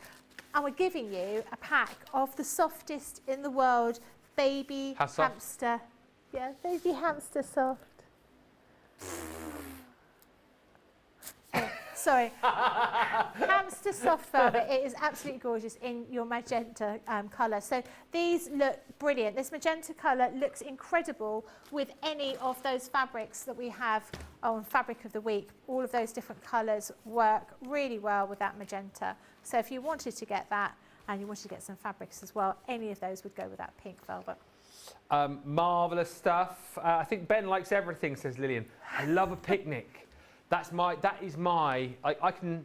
S2: And we're giving you a pack of the softest in the world baby hamster. Yeah, baby hamster soft. Sorry. Hamster soft velvet. It is absolutely gorgeous in your magenta colour. So these look brilliant. This magenta colour looks incredible with any of those fabrics that we have on Fabric of the Week. All of those different colours work really well with that magenta. So if you wanted to get that and you wanted to get some fabrics as well, any of those would go with that pink velvet.
S1: Marvellous stuff. I think Ben likes everything, says Lillian. I love a picnic. That is my, I can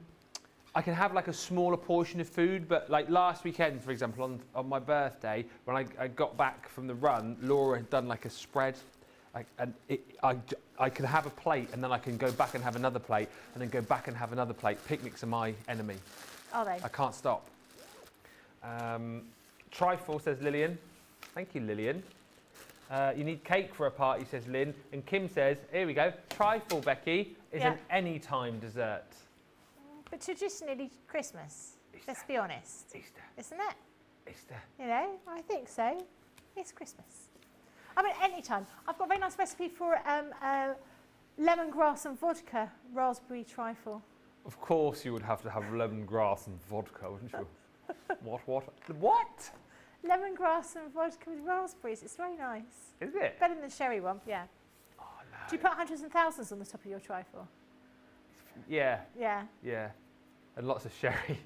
S1: have like a smaller portion of food, but like last weekend, for example, on my birthday, when I got back from the run, Laura had done like a spread, I can have a plate and then I can go back and have another plate and then go back and have another plate. Picnics are my enemy.
S2: Are they?
S1: I can't stop. Trifle, says Lillian. Thank you, Lillian. You need cake for a party, says Lynn. And Kim says, here we go, trifle, Becky, is an anytime dessert.
S2: But traditionally Christmas, let's be honest.
S1: Easter.
S2: Isn't it?
S1: Easter.
S2: You know, I think so. It's Christmas. I mean, anytime. I've got a very nice recipe for lemongrass and vodka raspberry trifle.
S1: Of course you would have to have lemongrass and vodka, wouldn't you? What?
S2: Lemongrass and vodka with raspberries. It's very nice.
S1: Is it?
S2: Better than the sherry one, yeah.
S1: Oh, no.
S2: Do you put hundreds and thousands on the top of your trifle?
S1: Yeah.
S2: Yeah.
S1: Yeah. And lots of sherry.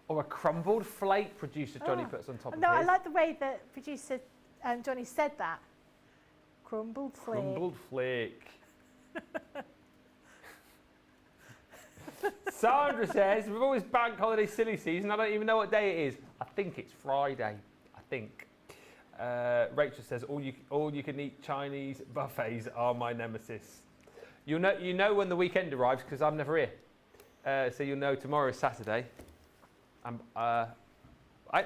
S1: Or a crumbled flake, producer Johnny puts on top of it.
S2: No, I like the way that producer Johnny said that. Crumbled flake.
S1: Crumbled flake. Sandra says, we've always bank holiday silly season. I don't even know what day it is. I think it's Friday. I think. Rachel says, all you can eat Chinese buffets are my nemesis. You know when the weekend arrives because I'm never here. So you'll know tomorrow is Saturday.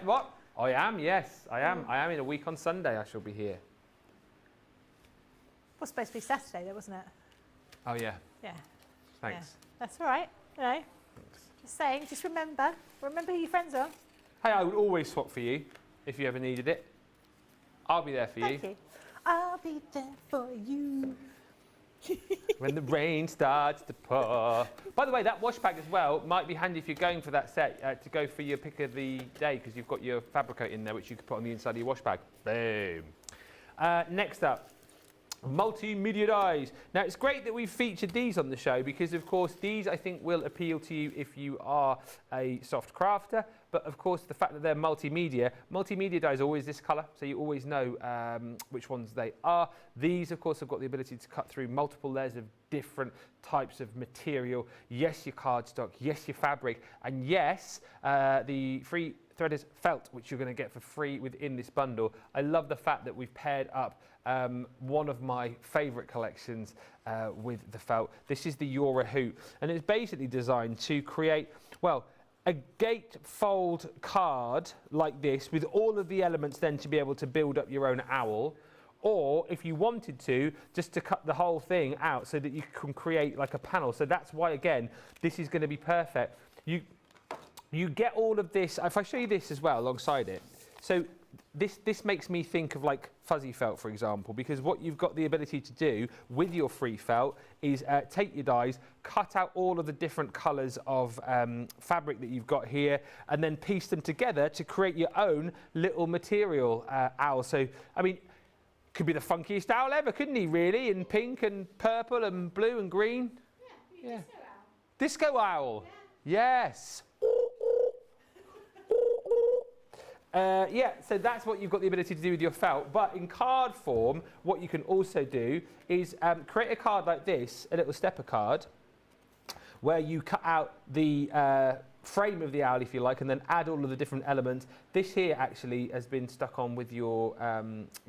S1: What? I am, yes. I am. I am in a week on Sunday. I shall be here.
S2: It was supposed to be Saturday though, wasn't it?
S1: Oh, yeah.
S2: Yeah.
S1: Thanks.
S2: Yeah. That's all right. You know, just saying, just remember who your friends are.
S1: Hey, I would always swap for you if you ever needed it. I'll be there for
S2: Thank you. I'll be there for you.
S1: When the rain starts to pour. By the way, that wash bag as well might be handy if you're going for that set to go for your pick of the day because you've got your Fabricoat in there which you could put on the inside of your wash bag. Boom. Next up. Multimedia dies. Now it's great that we've featured these on the show because of course these I think will appeal to you if you are a soft crafter, but of course the fact that they're multimedia dye is always this colour, so you always know which ones they are. These of course have got the ability to cut through multiple layers of different types of material. Yes, your cardstock, yes, your fabric, and yes, the free threaders felt, which you're going to get for free within this bundle. I love the fact that we've paired up one of my favourite collections with the felt. This is the Yora Hoot, and it's basically designed to create, well, a gatefold card like this with all of the elements then to be able to build up your own owl. Or if you wanted to, just to cut the whole thing out so that you can create like a panel. So that's why, again, this is going to be perfect. You get all of this. If I show you this as well alongside it. So this makes me think of like fuzzy felt, for example, because what you've got the ability to do with your free felt is take your dies, cut out all of the different colours of fabric that you've got here, and then piece them together to create your own little material owl. So, I mean, could be the funkiest owl ever, couldn't he, really? In pink and purple and blue and green.
S2: Yeah,
S1: Disco owl.
S2: Yeah.
S1: Yes. Yeah, so that's what you've got the ability to do with your felt. But in card form, what you can also do is create a card like this, a little stepper card, where you cut out the frame of the owl, if you like, and then add all of the different elements. This here actually has been stuck on with your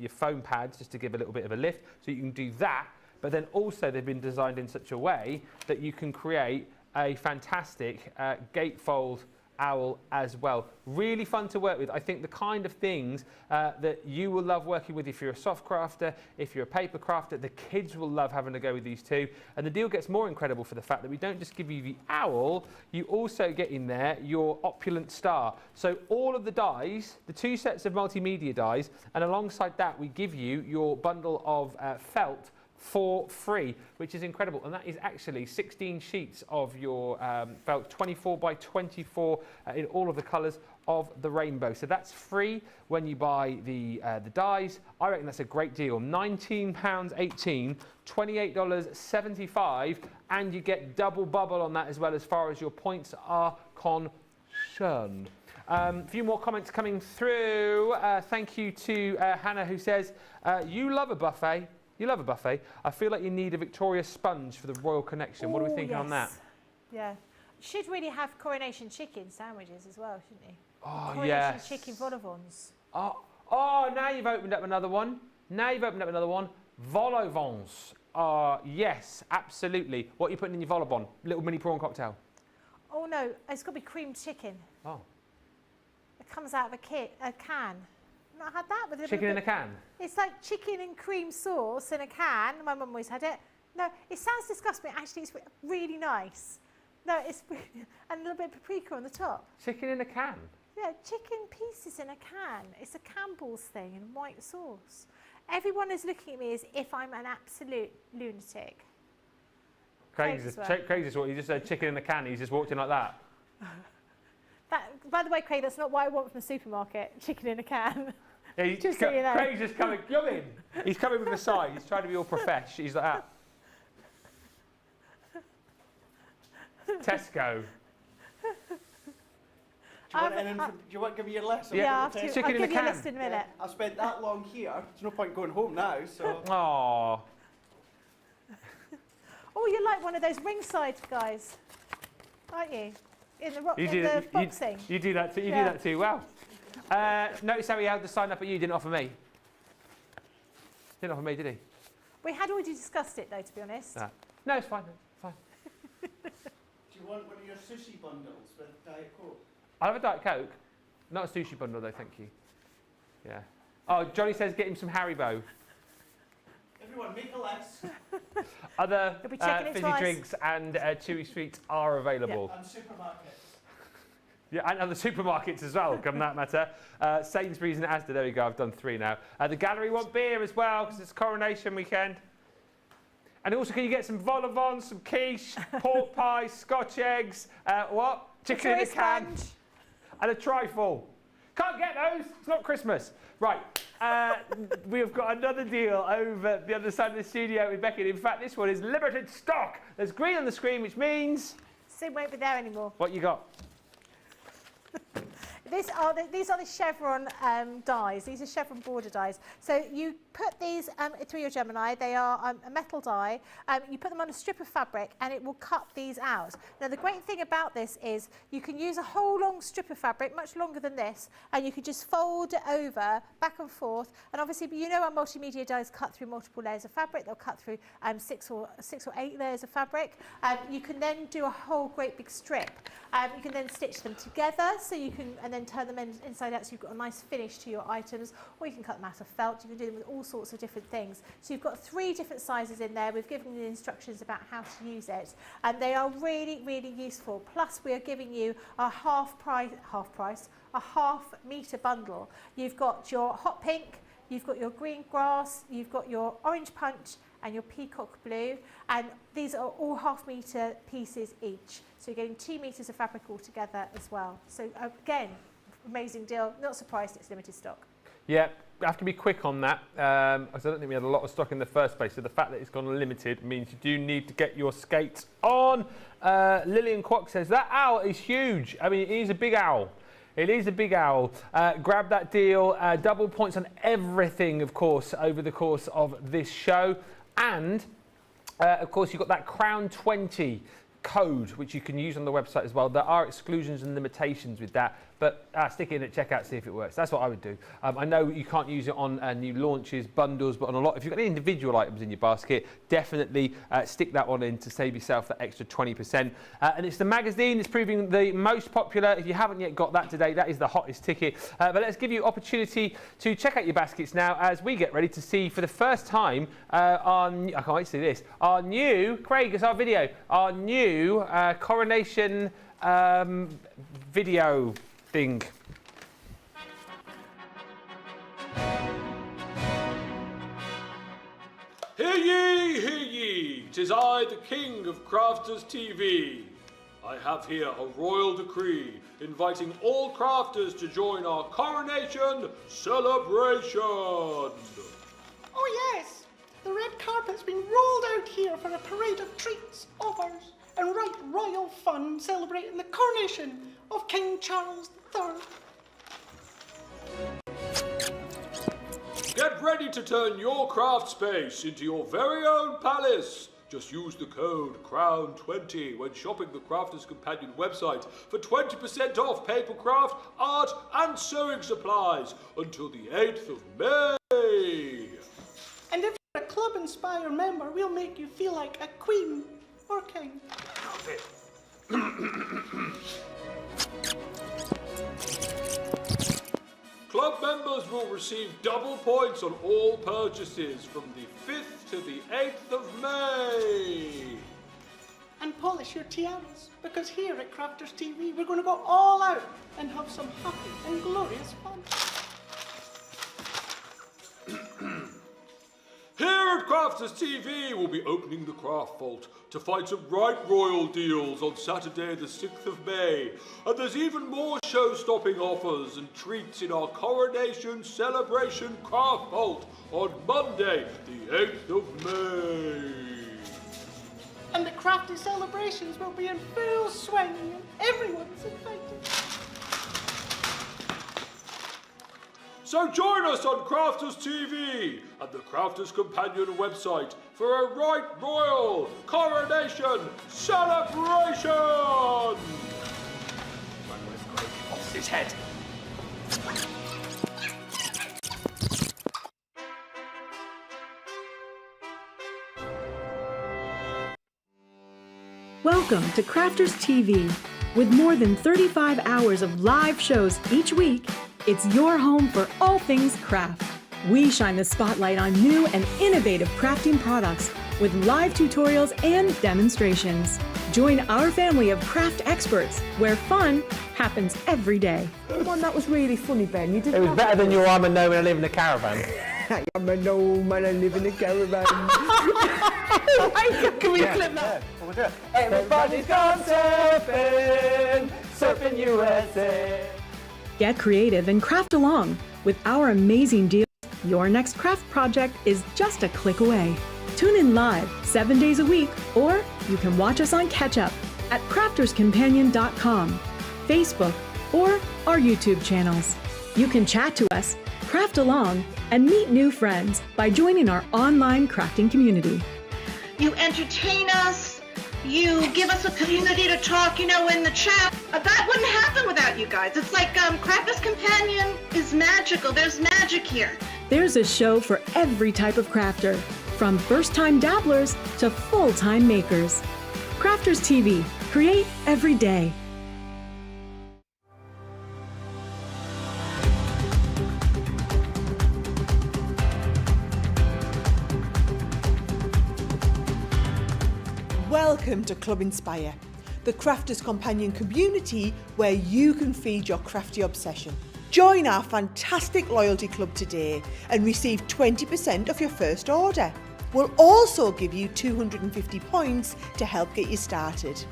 S1: foam pads just to give a little bit of a lift, so you can do that. But then also they've been designed in such a way that you can create a fantastic gatefold owl as well. Really fun to work with. I think the kind of things that you will love working with if you're a soft crafter, if you're a paper crafter, the kids will love having to go with these too. And the deal gets more incredible for the fact that we don't just give you the owl, you also get in there your opulent star. So all of the dies, the 2 sets of multimedia dies, and alongside that we give you your bundle of felt for free, which is incredible. And that is actually 16 sheets of your felt, 24 by 24 in all of the colours of the rainbow. So that's free when you buy the dies. I reckon that's a great deal. £19.18, $28.75, and you get double bubble on that as well as far as your points are concerned. A few more comments coming through. Thank you to Hannah, who says, you love a buffet. You love a buffet. I feel like you need a Victoria sponge for the royal connection. What are we thinking on that?
S2: Yeah. Should really have coronation chicken sandwiches as well, shouldn't he?
S1: Oh,
S2: coronation chicken vol au vents.
S1: Oh, now you've opened up another one. Vol au vents. Yes, absolutely. What are you putting in your vol au vent? Little mini prawn cocktail.
S2: Oh, no. It's got to be creamed chicken.
S1: Oh.
S2: It comes out of a can. Not had that with
S1: chicken in a can. It's
S2: like chicken and cream sauce in a can. My mum always had it. No, it sounds disgusting. Actually, it's really nice. No, it's and a little bit of paprika on the top.
S1: Chicken in a can.
S2: Yeah, chicken pieces in a can. It's a Campbell's thing in white sauce. Everyone is looking at me as if I'm an absolute lunatic.
S1: Craig's what he just said. Chicken in a can. He's just walked in like that.
S2: By the way, Craig, that's not what I want from the supermarket. Chicken in a can.
S1: Yeah, he's just Craig's just coming. Come in. He's coming with a side. He's trying to be all profesh. He's like that. Tesco.
S3: Do you want to give me your list?
S2: Yeah,
S1: chicken
S2: I'll
S1: in
S2: give
S1: a
S2: you a
S1: can.
S2: list in a minute.
S3: I've spent that long here. There's no point going home now. So.
S1: Oh.
S2: Oh, you're like one of those ringside guys, aren't you? In the boxing.
S1: You do that too. You do that too well. Notice how he had the sign up at you. Didn't offer me. Didn't offer me, did he?
S2: We had already discussed it, though, to be honest.
S1: No, it's fine.
S3: Do you want one of your sushi bundles with Diet Coke?
S1: I'll have a Diet Coke. Not a sushi bundle, though, thank you. Yeah. Oh, Johnny says get him some Haribo.
S3: Everyone, make a list.
S1: Other fizzy drinks and chewy sweets are available.
S3: Yeah. And supermarkets.
S1: Yeah, and other supermarkets as well, come that matter. Sainsbury's and Asda, there we go, I've done 3 now. The gallery want beer as well, because it's coronation weekend. And also, can you get some vol au vents, some quiche, pork pie, Scotch eggs, chicken in a can, and a trifle. Can't get those, it's not Christmas. Right, we've got another deal over the other side of the studio with Becky. In fact, this one is limited stock. There's green on the screen, which means...
S2: It won't be there anymore.
S1: What you got?
S2: These are the chevron dies. These are chevron border dies. So you put these through your Gemini. They are a metal die. You put them on a strip of fabric and it will cut these out. Now the great thing about this is you can use a whole long strip of fabric, much longer than this, and you can just fold it over back and forth. And obviously, you know our multimedia dies cut through multiple layers of fabric. They'll cut through 6 or 8 layers of fabric. You can then do a whole great big strip. You can then stitch them together, so you can and then then turn them inside out so you've got a nice finish to your items, or you can cut them out of felt. You can do them with all sorts of different things. So you've got 3 different sizes in there. We've given you the instructions about how to use it, and they are really, really useful. Plus, we are giving you a half metre bundle. You've got your hot pink, you've got your green grass, you've got your orange punch, and your peacock blue, and these are all half-metre pieces each. So you're getting 2 metres of fabric altogether as well. So again, amazing deal. Not surprised it's limited stock.
S1: Yeah, I have to be quick on that, because I don't think we had a lot of stock in the first place. So the fact that it's gone limited means you do need to get your skates on. Lillian Kwok says, that owl is huge. I mean, it is a big owl. It is a big owl. Grab that deal. Double points on everything, of course, over the course of this show. And, of course, you've got that Crown 20 code, which you can use on the website as well. There are exclusions and limitations with that, but stick it in at checkout, see if it works. That's what I would do. I know you can't use it on new launches, bundles, but on a lot, if you've got any individual items in your basket, definitely stick that one in to save yourself that extra 20%. And it's the magazine that's proving the most popular. If you haven't yet got that today, that is the hottest ticket. But let's give you opportunity to check out your baskets now as we get ready to see for the first time I can't wait to see this, our new, Craig, it's our video, our new coronation video thing.
S4: Hear ye, hear ye, 'tis I, the King of Crafters TV. I have here a royal decree inviting all crafters to join our coronation celebration.
S3: Oh yes, the red carpet's been rolled out here for a parade of treats, offers, and right royal fun celebrating the coronation of King Charles III.
S4: Get ready to turn your craft space into your very own palace. Just use the code CROWN20 when shopping the Crafters Companion website for 20% off paper craft, art and sewing supplies until the 8th of May.
S3: And if you're a Club Inspire member, we'll make you feel like a queen or king.
S4: Club members will receive double points on all purchases from the 5th to the 8th of May.
S3: And polish your tiaras, because here at Crafters TV, we're going to go all out and have some happy and glorious fun.
S4: Here at Crafters TV, we'll be opening the Craft Vault to find some right royal deals on Saturday the 6th of May. And there's even more show-stopping offers and treats in our Coronation Celebration Craft Vault on Monday the 8th of May.
S3: And the crafty celebrations will be in full swing and everyone's invited.
S4: So join us on Crafters TV and the Crafters Companion website for a right royal coronation celebration!
S1: Off his head.
S5: Welcome to Crafters TV. With more than 35 hours of live shows each week, it's your home for all things craft. We shine the spotlight on new and innovative crafting products with live tutorials and demonstrations. Join our family of craft experts where fun happens every day.
S6: The one that was really funny, Ben. You didn't.
S1: It was better than your I'm a gnome and I live in a caravan.
S6: I'm a gnome and I live in a caravan.
S1: Can we clip that? We'll do it. Everybody's gone surfing, surfing USA.
S5: Get creative and craft along. With our amazing deals, your next craft project is just a click away. Tune in live 7 days a week, or you can watch us on Catch Up at crafterscompanion.com, Facebook, or our YouTube channels. You can chat to us, craft along, and meet new friends by joining our online crafting community.
S7: You entertain us. You give us a community to talk, in the chat. That wouldn't happen without you guys. It's like Crafters Companion is magical. There's magic here.
S5: There's a show for every type of crafter, from first-time dabblers to full-time makers. Crafters TV. Create every day.
S8: Welcome to Club Inspire, the Crafters Companion community where you can feed your crafty obsession. Join our fantastic loyalty club today and receive 20% off your first order. We'll also give you 250 points to help get you started.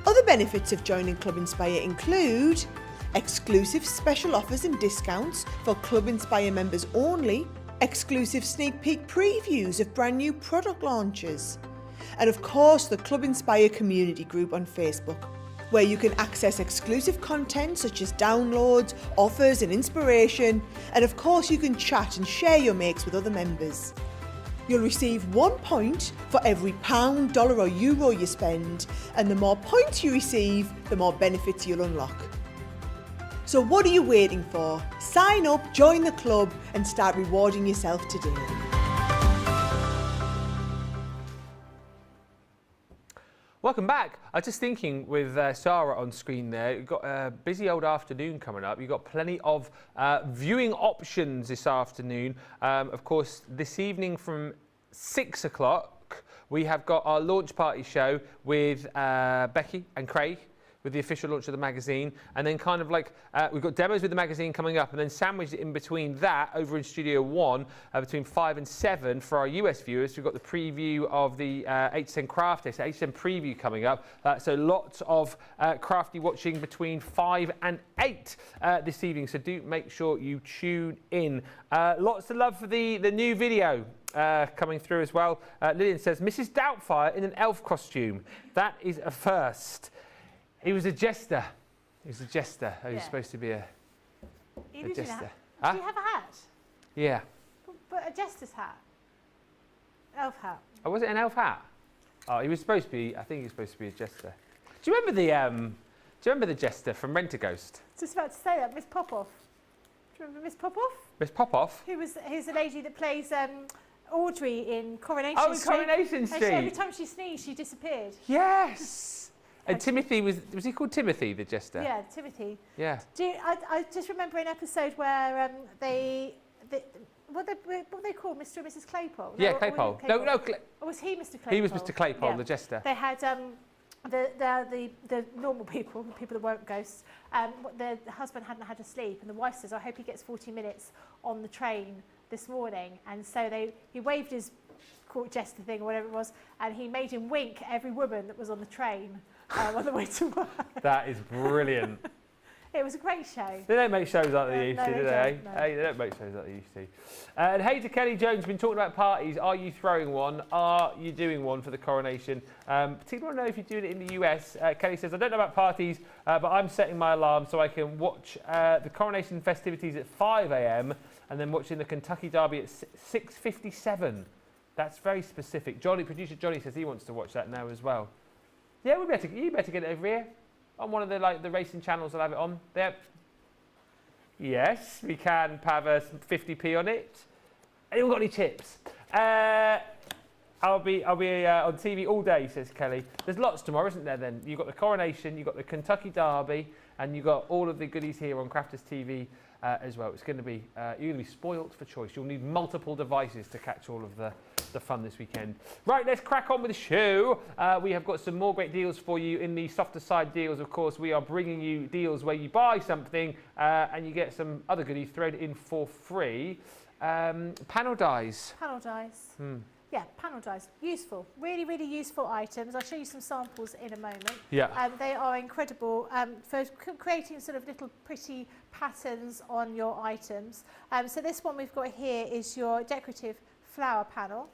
S8: Other benefits of joining Club Inspire include exclusive special offers and discounts for Club Inspire members only, exclusive sneak peek previews of brand new product launches, and of course the Club Inspire community group on Facebook, where you can access exclusive content such as downloads, offers and inspiration, and of course you can chat and share your makes with other members. You'll receive 1 point for every £1, dollar or euro you spend, and the more points you receive, the more benefits you'll unlock. So what are you waiting for? Sign up, join the club and start rewarding yourself today.
S1: Welcome back. I was just thinking with Sarah on screen there, you've got a busy old afternoon coming up. You've got plenty of viewing options this afternoon. Of course, this evening from 6 o'clock, we have got our launch party show with Becky and Craig, with the official launch of the magazine, and then kind of like we've got demos with the magazine coming up, and then sandwiched in between that over in Studio 1 between 5 and 7 for our US viewers. We've got the preview of the HSN Craft Day, so HSN preview coming up. So lots of crafty watching between 5 and 8 this evening, so do make sure you tune in. Lots of love for the new video coming through as well. Lillian says, Mrs. Doubtfire in an elf costume. That is a first. He was a jester. He was a jester. He was supposed to be a jester.
S2: Do you have a hat?
S1: Yeah.
S2: But a jester's hat? Elf hat?
S1: Oh, was it an elf hat? Oh, he was supposed to be, I think he was supposed to be a jester. Do you remember the jester from Rent-A-Ghost?
S2: Just about to say that, Miss Popoff. Do you remember Miss Popoff?
S1: Miss Popoff?
S2: Who's the lady that plays Audrey in Coronation Street.
S1: Oh, in Coronation Street.
S2: Every time she sneezed, she disappeared.
S1: Yes. And Timothy, was he called Timothy, the jester?
S2: Yeah, Timothy.
S1: Yeah.
S2: I just remember an episode where what they called Mr. and Mrs. Claypole?
S1: Yeah, Claypole. No.
S2: Or was he Mr. Claypole?
S1: He was Mr. Claypole, the jester.
S2: They had the normal people, the people that weren't ghosts. The husband hadn't had a sleep, and the wife says, "I hope he gets 40 minutes on the train this morning." And so he waved his court jester thing or whatever it was, and he made him wink at every woman that was on the train on the way to work.
S1: That is brilliant.
S2: It was a great show.
S1: They don't make shows like they used to, do they?
S2: No.
S1: Hey, they don't make shows like they used to. And hey to Kelly Jones, been talking about parties. Are you throwing one? Are you doing one for the coronation? Particularly want to know if you're doing it in the US. Kelly says, I don't know about parties, but I'm setting my alarm so I can watch the coronation festivities at 5 a.m. and then watching the Kentucky Derby at 6:57. That's very specific. Producer Johnny says he wants to watch that now as well. Yeah, you better get it over here. On one of the racing channels, I'll have it on. There. Yes, we can have a 50p on it. Anyone got any chips? I'll be on TV all day, says Kelly. There's lots tomorrow, isn't there? Then you've got the coronation, you've got the Kentucky Derby, and you've got all of the goodies here on Crafters TV as well. It's going to be you're going to be spoilt for choice. You'll need multiple devices to catch all of the fun this weekend. Right, let's crack on with the show. We have got some more great deals for you in the softer side deals. Of course, we are bringing you deals where you buy something and you get some other goodies thrown in for free. Panel dies.
S2: Panel dies. Yeah, panel dies. Useful. Really, really useful items. I'll show you some samples in a moment.
S1: Yeah.
S2: They are incredible for creating sort of little pretty patterns on your items. So this one we've got here is your decorative flower panel.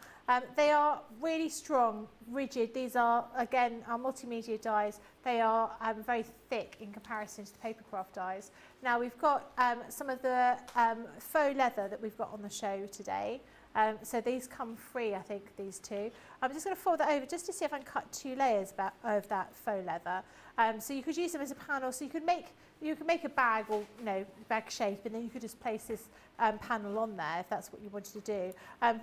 S2: They are really strong, rigid. These are, again, our multimedia dies. They are very thick in comparison to the papercraft dies. Now we've got some of the faux leather that we've got on the show today. So these come free, I think, these two. I'm just going to fold that over just to see if I can cut 2 layers of that faux leather. So you could use them as a panel. So you could make a bag or bag shape, and then you could just place this panel on there if that's what you wanted to do.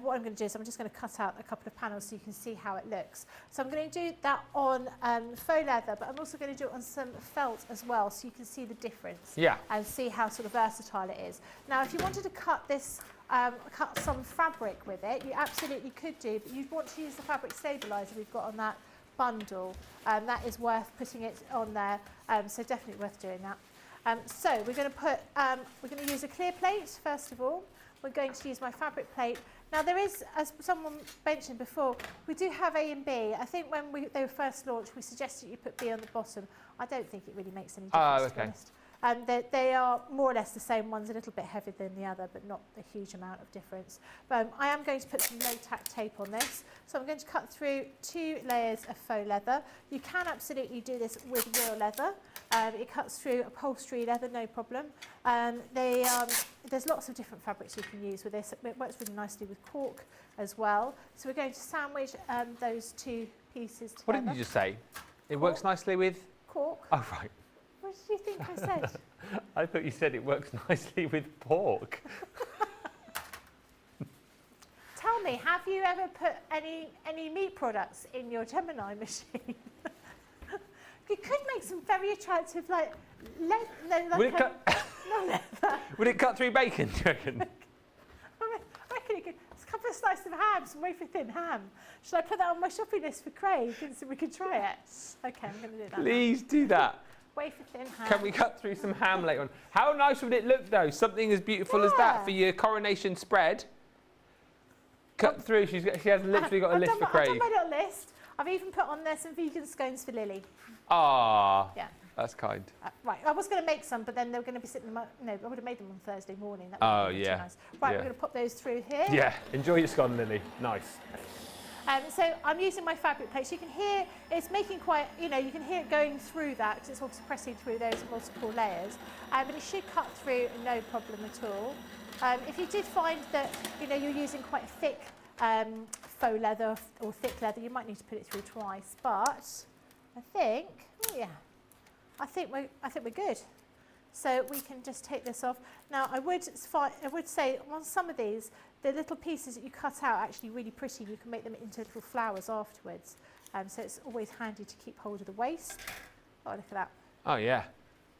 S2: What I'm going to do is I'm just going to cut out a couple of panels so you can see how it looks. So I'm going to do that on faux leather, but I'm also going to do it on some felt as well, so you can see the difference.
S1: Yeah.
S2: And see how sort of versatile it is. Now, if you wanted to cut this. Cut some fabric with it, you absolutely could do, but you'd want to use the fabric stabiliser we've got on that bundle. That is worth putting it on there, so definitely worth doing that. So we're going to use a clear plate first of all. We're going to use my fabric plate. Now there is, as someone mentioned before, we do have A and B. I think when they were first launched, we suggested you put B on the bottom. I don't think it really makes any difference, to be honest. They are more or less the same. One's a little bit heavier than the other, but not a huge amount of difference. I am going to put some no-tack tape on this. So I'm going to cut through 2 layers of faux leather. You can absolutely do this with real leather. It cuts through upholstery leather, no problem. There's lots of different fabrics you can use with this. It works really nicely with cork as well. So we're going to sandwich those 2 pieces together.
S1: What did you just say? It works nicely with?
S2: Cork.
S1: Oh, right.
S2: What did you think I said?
S1: I thought you said it works nicely with pork.
S2: Tell me, have you ever put any meat products in your Gemini machine? You could make some very attractive,
S1: Would it cut through bacon, do you reckon?
S2: I reckon you could. There's a couple of slices of ham, some wafer thin ham. Should I put that on my shopping list for Craig so we can try it? Okay, I'm going to do that.
S1: Please do that.
S2: Wafer thin ham.
S1: Can we cut through some ham later on? How nice would it look though? Something as beautiful as that for your coronation spread. Cut through. She has literally got a list for Craig.
S2: I've done my little list. I've even put on there some vegan scones for Lily.
S1: Ah,
S2: yeah,
S1: that's kind.
S2: Right, I was going to make some, but then they were going to be sitting. No, I would have made them on Thursday morning. That
S1: Oh
S2: would be
S1: yeah.
S2: too nice. Right, we're going to pop those through here.
S1: Yeah, enjoy your scone, Lily. Nice.
S2: So I'm using my fabric plate. So you can hear it's making quite, you can hear it going through that because it's obviously pressing through those multiple layers. But it should cut through no problem at all. If you did find that, you're using quite a thick faux leather or thick leather, you might need to put it through twice. But I think, I think we're good. So we can just take this off. Now I would say on some of these, the little pieces that you cut out are actually really pretty. You can make them into little flowers afterwards. So it's always handy to keep hold of the waist. Oh, look at that.
S1: Oh yeah.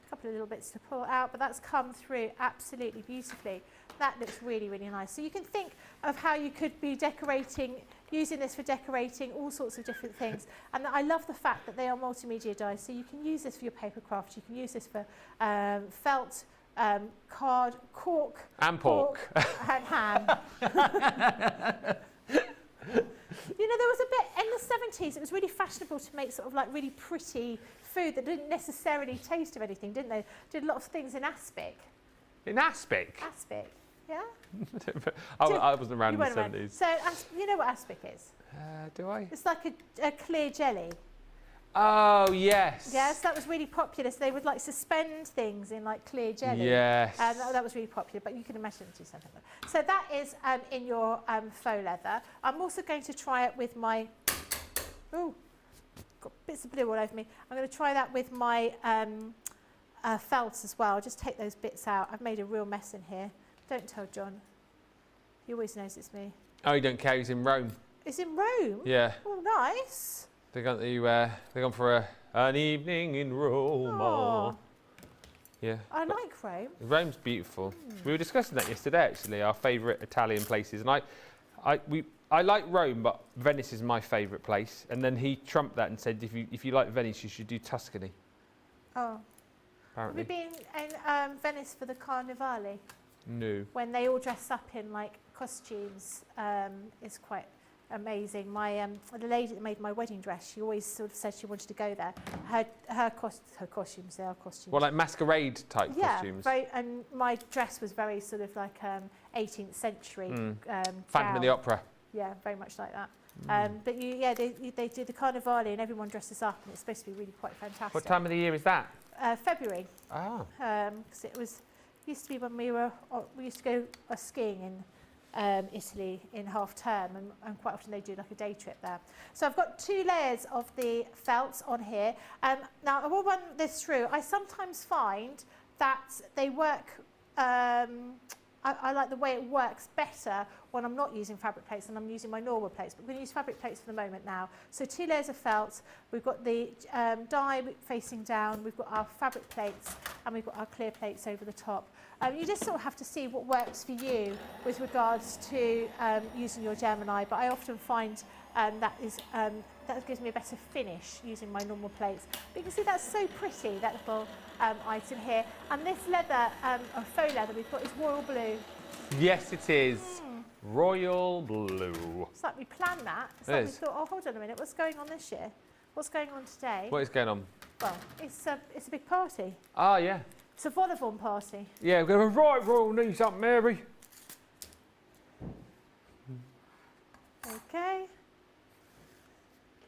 S2: A couple of little bits to pull out, but that's come through absolutely beautifully. That looks really, really nice. So you can think of how you could be decorating, using this for decorating all sorts of different things. And I love the fact that they are multimedia dies. So you can use this for your paper craft. You can use this for felt, card, cork.
S1: And pork.
S2: And ham. There was a bit in the 70s, it was really fashionable to make sort of like really pretty food that didn't necessarily taste of anything, didn't they? Did lots of things in aspic.
S1: In aspic?
S2: Aspic, yeah?
S1: I wasn't around in the 70s.
S2: So, you know what aspic is?
S1: Do I?
S2: It's like a clear jelly.
S1: Oh, yes.
S2: Yes, that was really popular. So they would like suspend things in like clear jelly.
S1: Yes.
S2: And that was really popular, but you can imagine do something like that. So that is in your faux leather. I'm also going to try it with my, got bits of blue all over me. I'm going to try that with my felt as well. Just take those bits out. I've made a real mess in here. Don't tell John. He always knows it's me.
S1: Oh, you don't care, he's in Rome.
S2: It's in Rome?
S1: Yeah.
S2: Oh, nice.
S1: They're gone for an evening in Rome.
S2: Oh.
S1: Yeah.
S2: I like Rome.
S1: Rome's beautiful. We were discussing that yesterday, actually, our favourite Italian places. And I like Rome, but Venice is my favourite place. And then he trumped that and said, if you like Venice, you should do Tuscany.
S2: Oh.
S1: Apparently.
S2: Have you been in Venice for the Carnivale?
S1: No.
S2: When they all dress up in like costumes, is quite amazing. The lady that made my wedding dress, she always sort of said she wanted to go there. Her costumes, they are costumes.
S1: Well, like masquerade type costumes.
S2: Yeah, and my dress was very sort of like 18th century.
S1: Phantom of the Opera.
S2: Yeah, very much like that. But they do the Carnivale and everyone dresses up and it's supposed to be really quite fantastic.
S1: What time of the year is that?
S2: February.
S1: Oh.
S2: Because it used to be when we used to go skiing in Italy in half term, and quite often they do like a day trip there. So I've got 2 layers of the felts on here. Now I will run this through. I sometimes find that they work. I like the way it works better when I'm not using fabric plates and I'm using my normal plates. But we're going to use fabric plates for the moment now. So 2 layers of felt. We've got the dye facing down. We've got our fabric plates and we've got our clear plates over the top. You just sort of have to see what works for you with regards to using your Gemini. But I often find that gives me a better finish using my normal plates. But you can see that's so pretty, that little item here. And this leather, or faux leather we've got, is royal blue.
S1: Yes, it is. Royal blue.
S2: It's like we planned that. It's like we thought, oh, hold on a minute, what's going on this year? What's going on today?
S1: What is going on?
S2: Well, it's a big party.
S1: Ah, yeah.
S2: It's a Vodafone party.
S1: Yeah, we're going to right royal news up, Mary.
S2: Okay.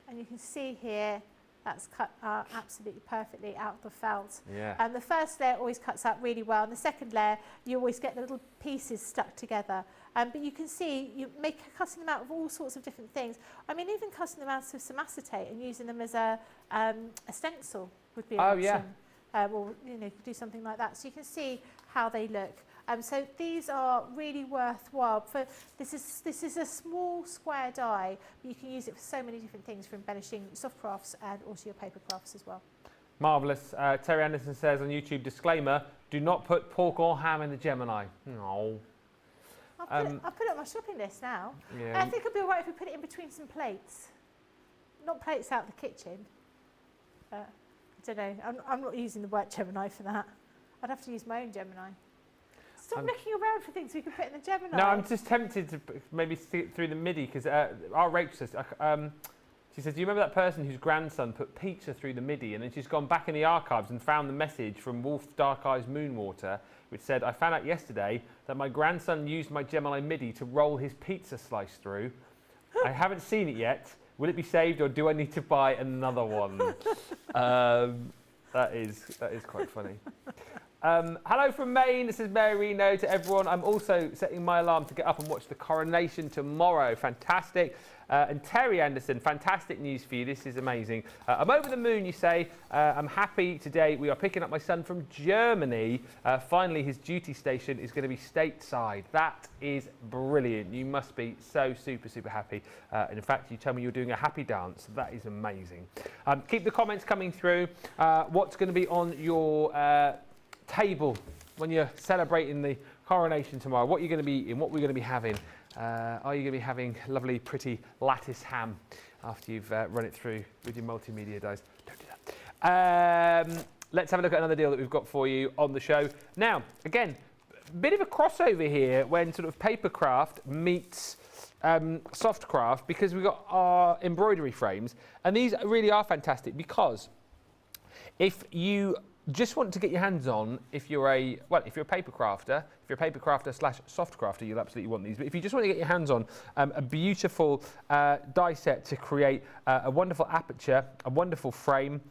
S2: And you can see here, that's cut absolutely perfectly out of the felt.
S1: Yeah.
S2: And the first layer always cuts out really well. And the second layer, you always get the little pieces stuck together. But you can see, cutting them out of all sorts of different things. I mean, even cutting them out of some acetate and using them as a stencil would be an option. Yeah. Or, do something like that. So you can see how they look. So these are really worthwhile. This is a small square die, but you can use it for so many different things, for embellishing soft crafts and also your paper crafts as well.
S1: Marvellous. Terry Anderson says on YouTube, disclaimer, do not put pork or ham in the Gemini. No.
S2: I'll put it on my shopping list now.
S1: Yeah.
S2: I think it'll be all right if we put it in between some plates. Not plates out the kitchen. I don't know. I'm not using the word Gemini for that. I'd have to use my own Gemini. Stop looking around for things we can put in the Gemini.
S1: No, I'm just tempted to maybe stick it through the MIDI, because our Rachel says, she says, do you remember that person whose grandson put pizza through the MIDI, and then she's gone back in the archives and found the message from Wolf Dark Eyes Moonwater, which said, I found out yesterday that my grandson used my Gemini MIDI to roll his pizza slice through. I haven't seen it yet. Will it be saved, or do I need to buy another one? That is quite funny. Hello from Maine, this is Mary Reno to everyone. I'm also setting my alarm to get up and watch the coronation tomorrow. Fantastic. And Terry Anderson, fantastic news for you. This is amazing. I'm over the moon, you say. I'm happy today. We are picking up my son from Germany. Finally, his duty station is going to be stateside. That is brilliant. You must be so super, super happy. And in fact, you tell me you're doing a happy dance. That is amazing. Keep the comments coming through. What's going to be on your table when you're celebrating the coronation tomorrow? What you're going to be eating, what we're going to be having. Are you going to be having lovely, pretty lattice ham after you've run it through with your multimedia dies? Don't do that. Let's have a look at another deal that we've got for you on the show. Now, again, a bit of a crossover here when sort of paper craft meets soft craft, because we've got our embroidery frames, and these really are fantastic, because if you just want to get your hands on, if you're a paper crafter, / soft crafter, you'll absolutely want these. But if you just want to get your hands on a beautiful die set to create a wonderful aperture, a wonderful frame,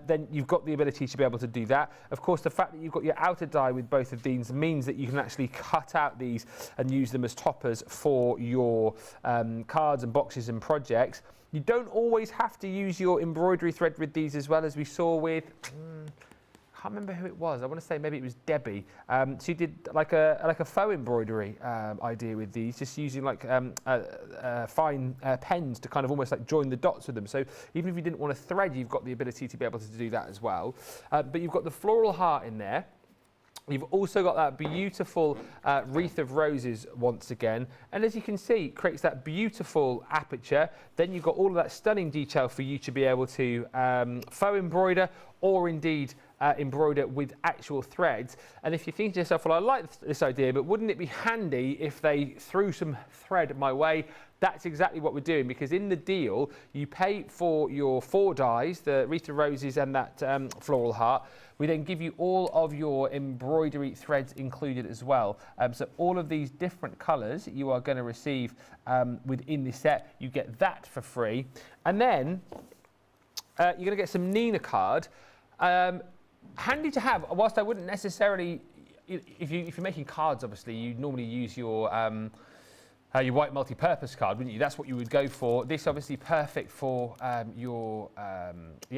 S1: then you've got the ability to be able to do that. Of course, the fact that you've got your outer die with both of these means that you can actually cut out these and use them as toppers for your cards and boxes and projects. You don't always have to use your embroidery thread with these, as well, as we saw with... I can't remember who it was. I want to say maybe it was Debbie. She did like a faux embroidery idea with these, just using like fine pens to kind of almost like join the dots with them. So even if you didn't want to thread, you've got the ability to be able to do that as well. But you've got the floral heart in there. You've also got that beautiful wreath of roses once again. And as you can see, it creates that beautiful aperture. Then you've got all of that stunning detail for you to be able to faux embroider, or indeed embroider with actual threads. And if you think to yourself, well, I like this idea, but wouldn't it be handy if they threw some thread my way? That's exactly what we're doing, because in the deal, you pay for your 4 dies, the wreath of roses and that floral heart. We then give you all of your embroidery threads included as well. So all of these different colours you are going to receive within this set. You get that for free. And then you're going to get some Nina card. Handy to have, whilst I wouldn't necessarily, if you're making cards, obviously, you normally use your white multi-purpose card, wouldn't you? That's what you would go for. This obviously perfect for your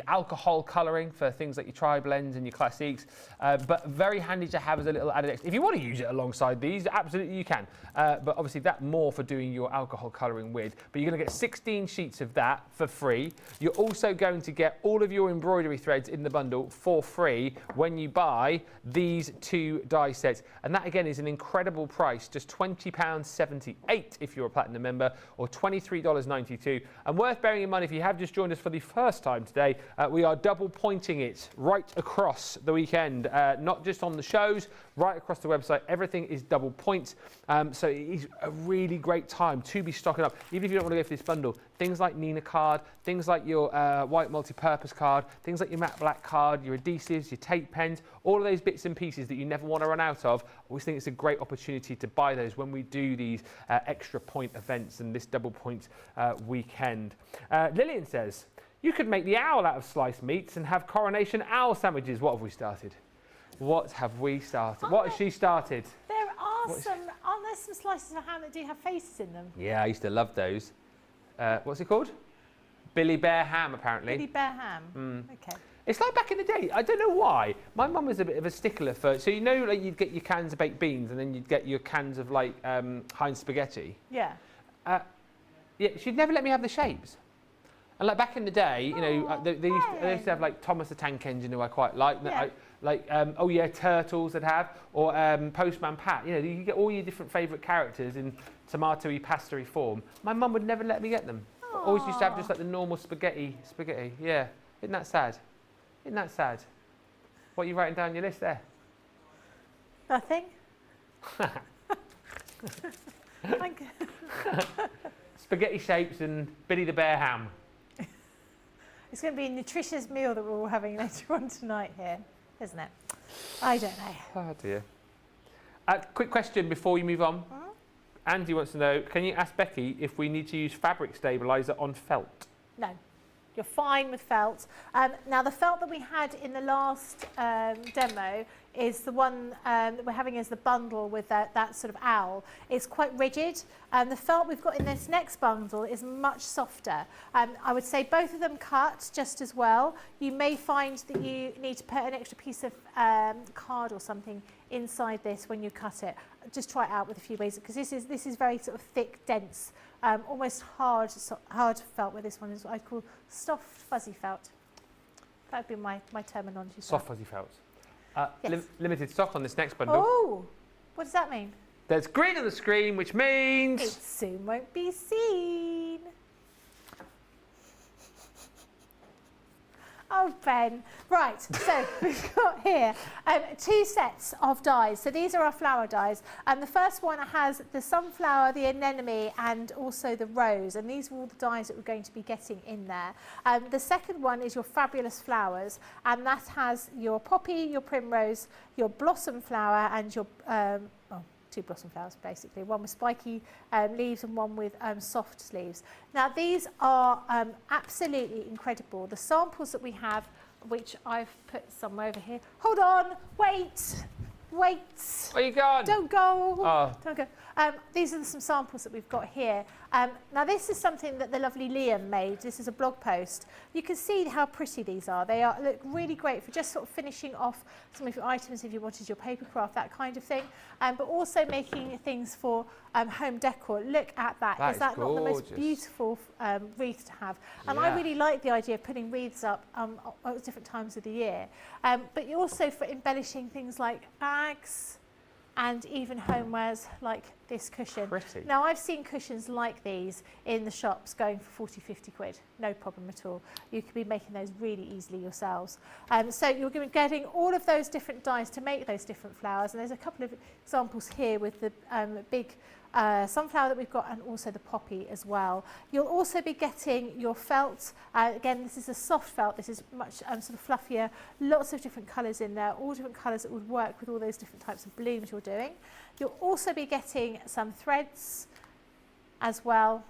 S1: alcohol colouring, for things like your tri-blends and your classiques, but very handy to have as a little added extra. If you want to use it alongside these, absolutely you can, but obviously that more for doing your alcohol colouring with. But you're going to get 16 sheets of that for free. You're also going to get all of your embroidery threads in the bundle for free when you buy these 2 die sets, and that again is an incredible price, just £20.78. $28 if you're a Platinum member, or $23.92. And worth bearing in mind, if you have just joined us for the first time today, we are double pointing it right across the weekend, not just on the shows, right across the website. Everything is double points. So it is a really great time to be stocking up, even if you don't want to go for this bundle. Things like Nina card, things like your white multi-purpose card, things like your matte black card, your adhesives, your tape pens, all of those bits and pieces that you never want to run out of. I always think it's a great opportunity to buy those when we do these extra point events and this double point weekend. Lillian says, you could make the owl out of sliced meats and have coronation owl sandwiches. What have we started? What have we started? What has she started?
S2: There are aren't there some slices of ham that do have faces in them?
S1: Yeah, I used to love those. What's it called? Billy Bear ham, apparently.
S2: Billy Bear ham. Okay.
S1: It's like back in the day. I don't know why. My mum was a bit of a stickler for. So you know, like you'd get your cans of baked beans, and then you'd get your cans of like Heinz spaghetti.
S2: Yeah.
S1: Yeah, she'd never let me have the shapes. And like back in the day, you know, they used to have like Thomas the Tank Engine, who I quite liked.
S2: Yeah.
S1: Turtles they'd have, or Postman Pat. You know, you get all your different favourite characters in tomato-y, pasta-y form. My mum would never let me get them. Always used to have just like the normal spaghetti. Yeah, isn't that sad? Isn't that sad? What are you writing down your list there?
S2: Nothing.
S1: Spaghetti shapes and Billy the Bear ham.
S2: It's going to be a nutritious meal that we're all having later on tonight here, isn't it? I don't know.
S1: Oh dear. Quick question before you move on. Andy wants to know, can you ask Becky if we need to use fabric stabiliser on felt?
S2: No. You're fine with felt. Now, the felt that we had in the last demo is the one that we're having as the bundle with that sort of owl. It's quite rigid. The felt we've got in this next bundle is much softer. I would say both of them cut just as well. You may find that you need to put an extra piece of card or something inside this when you cut it. Just try it out with a few ways, because this is very sort of thick, dense, almost hard felt, where this one is what I'd call soft, fuzzy felt. That would be my terminology.
S1: Soft, fuzzy felt.
S2: Yes.
S1: Limited stock on this next bundle.
S2: Oh, what does that mean?
S1: There's green on the screen, which means...
S2: It soon won't be seen. Oh, Ben. Right, so we've got here 2 sets of dies. So these are our flower dies. And the first one has the sunflower, the anemone, and also the rose. And these are all the dies that we're going to be getting in there. The second one is your fabulous flowers. And that has your poppy, your primrose, your blossom flower, and your... 2 blossom flowers basically, one with spiky leaves and one with soft leaves. Now these are absolutely incredible. The samples that we have, which I've put somewhere over here. Hold on, wait. Where are
S1: you going?
S2: Don't go.
S1: Oh.
S2: Don't go. These are some samples that we've got here. Now this is something that the lovely Liam made. This is a blog post. You can see how pretty these are. They look really great for just sort of finishing off some of your items if you wanted your paper craft, that kind of thing. But also making things for home decor. Look at that. Is that not the most beautiful wreath to have? And I really like the idea of putting wreaths up at different times of the year. But you also for embellishing things like bags and even homewares like this cushion.
S1: Pretty.
S2: Now I've seen cushions like these in the shops going for 40, 50 quid. No problem at all. You could be making those really easily yourselves. So you're going to be getting all of those different dies to make those different flowers. And there's a couple of examples here with the big sunflower that we've got, and also the poppy as well. You'll also be getting your felt. Again, this is a soft felt. This is much sort of fluffier. Lots of different colours in there, all different colours that would work with all those different types of blooms you're doing. You'll also be getting some threads as well.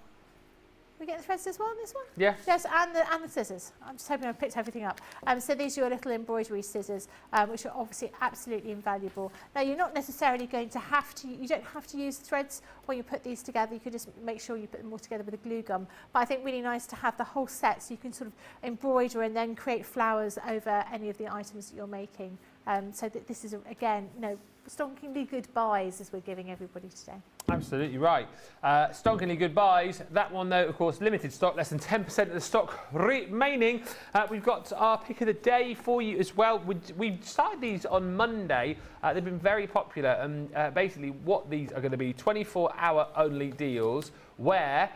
S2: We get the threads as well on this one?
S1: Yeah.
S2: Yes, and the scissors. I'm just hoping I've picked everything up. So these are your little embroidery scissors, which are obviously absolutely invaluable. Now you're not necessarily going to have to, you don't have to use threads when you put these together. You could just make sure you put them all together with a glue gun. But I think really nice to have the whole set so you can sort of embroider and then create flowers over any of the items that you're making So that this is, again, stonkingly good buys as we're giving everybody today.
S1: Absolutely right. Stonkingly good buys. That one, though, of course, limited stock, less than 10% of the stock remaining. We've got our pick of the day for you as well. We started these on Monday. They've been very popular, and basically what these are going to be 24-hour only deals where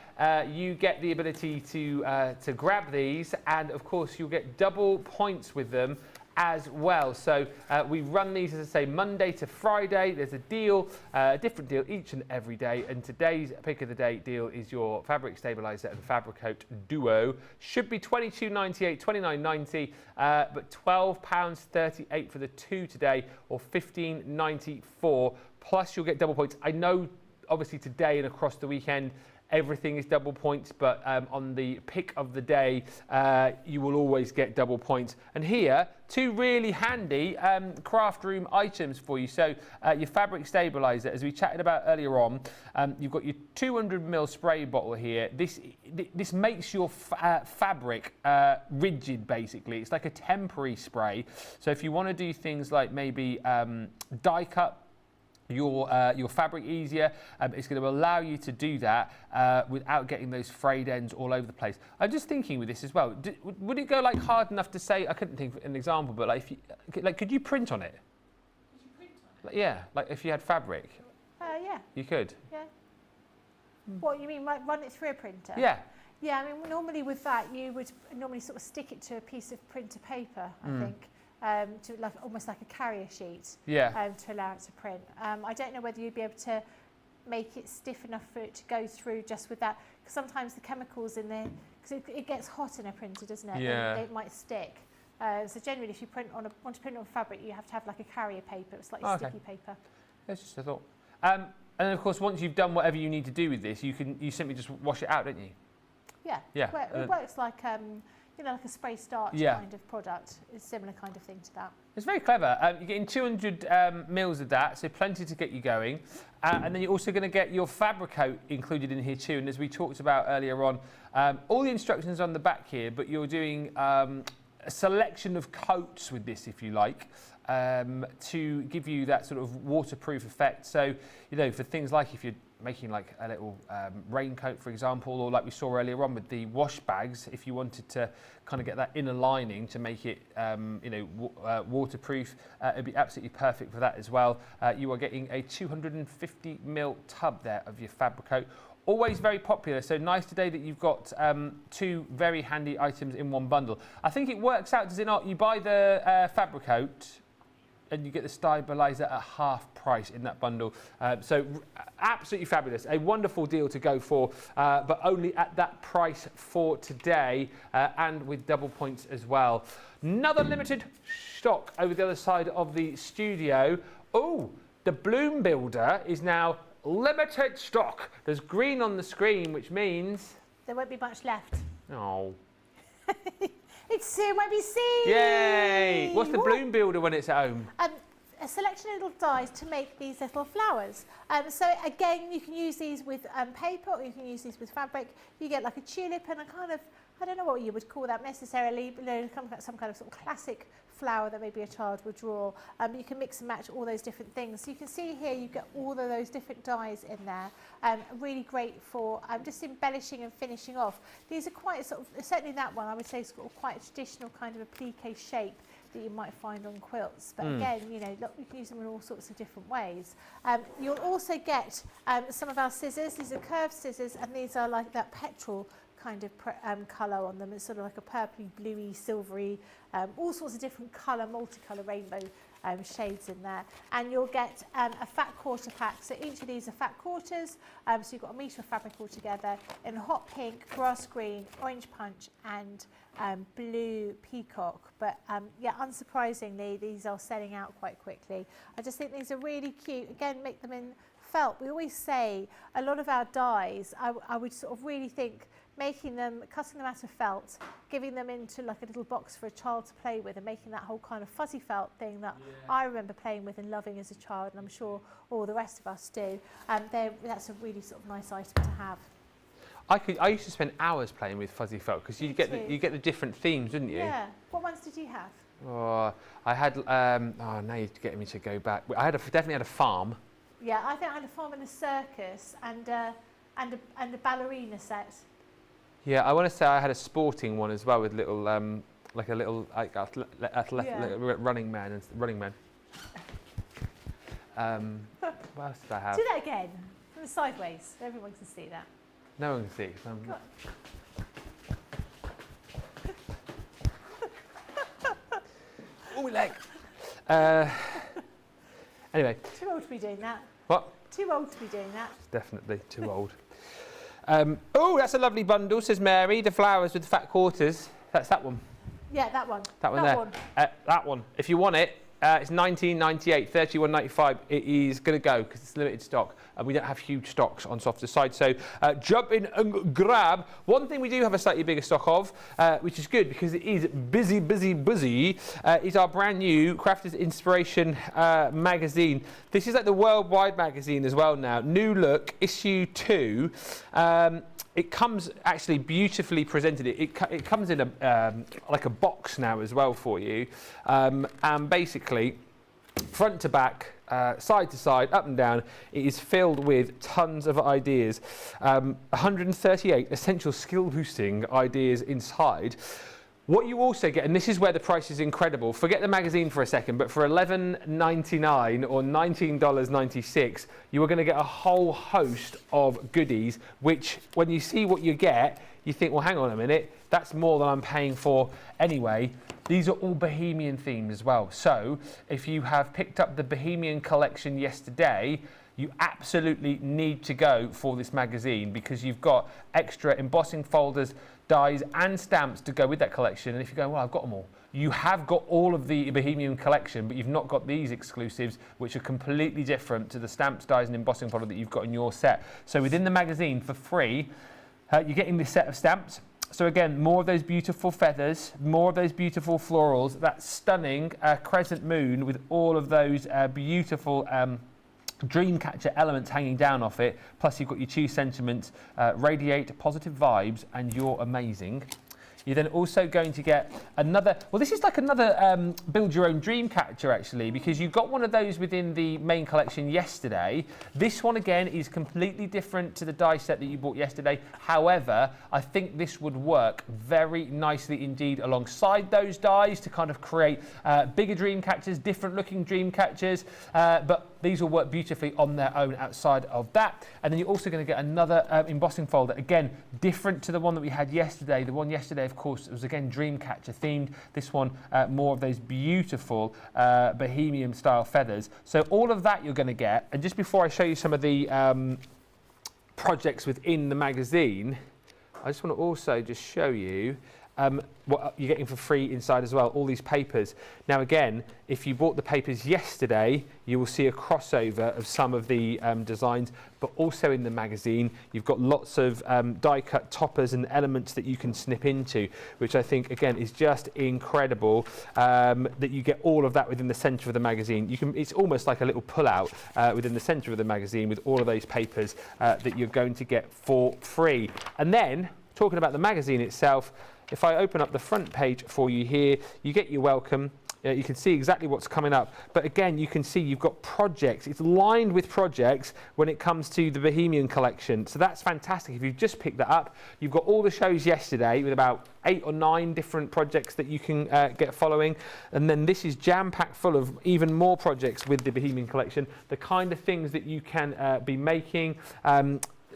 S1: you get the ability to grab these, and of course you'll get double points with them as well. So we run these, as I say, Monday to Friday. There's a deal, a different deal each and every day, and today's pick of the day deal is your fabric stabilizer and Fabricoat Duo. Should be £22.98, £29.90, but £12.38 for the two today, or £15.94, plus you'll get double points. I know obviously today and across the weekend everything is double points, but on the pick of the day, you will always get double points. And here, two really handy craft room items for you. So your fabric stabilizer, as we chatted about earlier on, you've got your 200ml spray bottle here. This makes your fabric rigid, basically. It's like a temporary spray. So if you want to do things like maybe die cut your fabric easier, it's going to allow you to do that without getting those frayed ends all over the place. I'm just thinking with this as well, would it go like hard enough to say, I couldn't think of an example, but like, if you, could you print on it? Could you print on it? Yeah, like if you had fabric.
S2: Yeah.
S1: You could?
S2: Yeah. What, you mean like run it through a printer?
S1: Yeah.
S2: Yeah, I mean, normally with that, you would normally sort of stick it to a piece of printer paper, I think. To almost like a carrier sheet, to allow it to print. I don't know whether you'd be able to make it stiff enough for it to go through just with that, because sometimes the chemicals in there, because it gets hot in a printer, doesn't it?
S1: Yeah.
S2: It might stick. So generally, if you want to print on fabric, you have to have like a carrier paper. It's like sticky paper.
S1: That's just a thought. And of course, once you've done whatever you need to do with this, you simply just wash it out, don't you?
S2: Yeah.
S1: Yeah.
S2: Well, it works like like a spray starch kind of product. It's a similar kind of thing to that.
S1: It's very clever. You're getting 200 mils of that, so plenty to get you going. And then you're also going to get your Fabricoat included in here too. And as we talked about earlier on, all the instructions on the back here, but you're doing a selection of coats with this, if you like, to give you that sort of waterproof effect. So, for things like if you're making like a little raincoat, for example, or like we saw earlier on with the wash bags, if you wanted to kind of get that inner lining to make it, waterproof, it'd be absolutely perfect for that as well. You are getting a 250ml tub there of your Fabricoat. Always very popular, so nice today that you've got two very handy items in one bundle. I think it works out, does it not? You buy the Fabricoat and you get the stabilizer at half price in that bundle. So absolutely fabulous. A wonderful deal to go for, but only at that price for today, and with double points as well. Another limited stock over the other side of the studio. Oh, the Bloom Builder is now limited stock. There's green on the screen, which means
S2: there won't be much left.
S1: Oh.
S2: It soon won't be seen.
S1: Yay! What's the Bloom Builder when it's at home?
S2: A selection of little dies to make these little flowers. So again, you can use these with paper, or you can use these with fabric. You get like a tulip and a kind of, I don't know what you would call that necessarily, but some kind of sort of classic flower that maybe a child would draw. But you can mix and match all those different things. So you can see here you get all of those different dies in there. Really great for just embellishing and finishing off. These are quite sort of, certainly that one I would say is quite a traditional kind of applique shape that you might find on quilts. But again, look, you can use them in all sorts of different ways. You'll also get some of our scissors. These are curved scissors, and these are like that petrol kind of colour on them. It's sort of like a purpley, bluey, silvery, all sorts of different colour, multicolour rainbow shades in there. And you'll get a fat quarter pack. So each of these are fat quarters. So you've got a metre of fabric altogether in hot pink, grass green, orange punch, and blue peacock. But unsurprisingly, these are selling out quite quickly. I just think these are really cute. Again, make them in felt. We always say a lot of our dies, I would sort of really think making them, cutting them out of felt, giving them into like a little box for a child to play with, and making that whole kind of fuzzy felt thing that I remember playing with and loving as a child, and I'm sure all the rest of us do. That's a really sort of nice item to have.
S1: I used to spend hours playing with fuzzy felt, because you get the different themes, didn't you?
S2: Yeah. What ones did you have?
S1: Oh, I had. Oh, now you're getting me to go back. Definitely had a farm.
S2: Yeah, I think I had a farm and a circus and a ballerina set.
S1: Yeah, I want to say I had a sporting one as well with little, like a little running man and running man. What else did I have?
S2: Do that again, from the sideways. Everyone can see that.
S1: No one can see.
S2: Go on.
S1: Oh, my leg. Anyway.
S2: Too old to be doing that.
S1: What?
S2: Too old to be doing that.
S1: Definitely too old. Oh, that's a lovely bundle, says Mary. The flowers with the fat quarters. That's that one.
S2: Yeah, that one.
S1: That one there. That one. If you want it, it's $19.98, $31.95. It is going to go because it's limited stock. And we don't have huge stocks on Softer's side. So jump in and grab. One thing we do have a slightly bigger stock of, which is good because it is busy, is our brand new Crafters Inspiration magazine. This is like the worldwide magazine as well now. New look, issue 2. It comes actually beautifully presented. It comes in like a box now as well for you. And basically, front to back, side to side, up and down, it is filled with tons of ideas. 138 essential skill boosting ideas inside. What you also get, and this is where the price is incredible, forget the magazine for a second, but for $11.99 or $19.96, you are going to get a whole host of goodies, which when you see what you get, you think, well, hang on a minute, that's more than I'm paying for anyway. These are all Bohemian themed as well. So if you have picked up the Bohemian collection yesterday, you absolutely need to go for this magazine because you've got extra embossing folders, dies and stamps to go with that collection. And if you go, well, I've got them all. You have got all of the Bohemian collection, but you've not got these exclusives, which are completely different to the stamps, dies and embossing folder that you've got in your set. So within the magazine for free, you're getting this set of stamps. So again, more of those beautiful feathers, more of those beautiful florals, that stunning crescent moon with all of those beautiful Dreamcatcher elements hanging down off it, plus you've got your choose sentiments, radiate positive vibes, and you're amazing. You're then also going to get another, well, this is like another build your own dream catcher actually, because you got one of those within the main collection yesterday. This one again is completely different to the die set that you bought yesterday. However, I think this would work very nicely indeed alongside those dies to kind of create bigger dream catchers, different looking dream catchers, but these will work beautifully on their own outside of that. And then you're also going to get another embossing folder, again, different to the one that we had yesterday. The one yesterday, of course, was again Dreamcatcher themed. This one, more of those beautiful Bohemian style feathers. So all of that you're going to get. And just before I show you some of the projects within the magazine, I just want to also just show you what you're getting for free inside as well, all these papers. Now again, if you bought the papers yesterday, you will see a crossover of some of the designs, but also in the magazine, you've got lots of die-cut toppers and elements that you can snip into, which I think, again, is just incredible that you get all of that within the centre of the magazine. It's almost like a little pull-out within the centre of the magazine with all of those papers that you're going to get for free. And then, talking about the magazine itself, if I open up the front page for you here, you get your welcome. You can see exactly what's coming up. But again, you can see you've got projects. It's lined with projects when it comes to the Bohemian collection. So that's fantastic. If you've just picked that up, you've got all the shows yesterday with about 8 or 9 different projects that you can get following. And then this is jam-packed full of even more projects with the Bohemian collection. The kind of things that you can be making.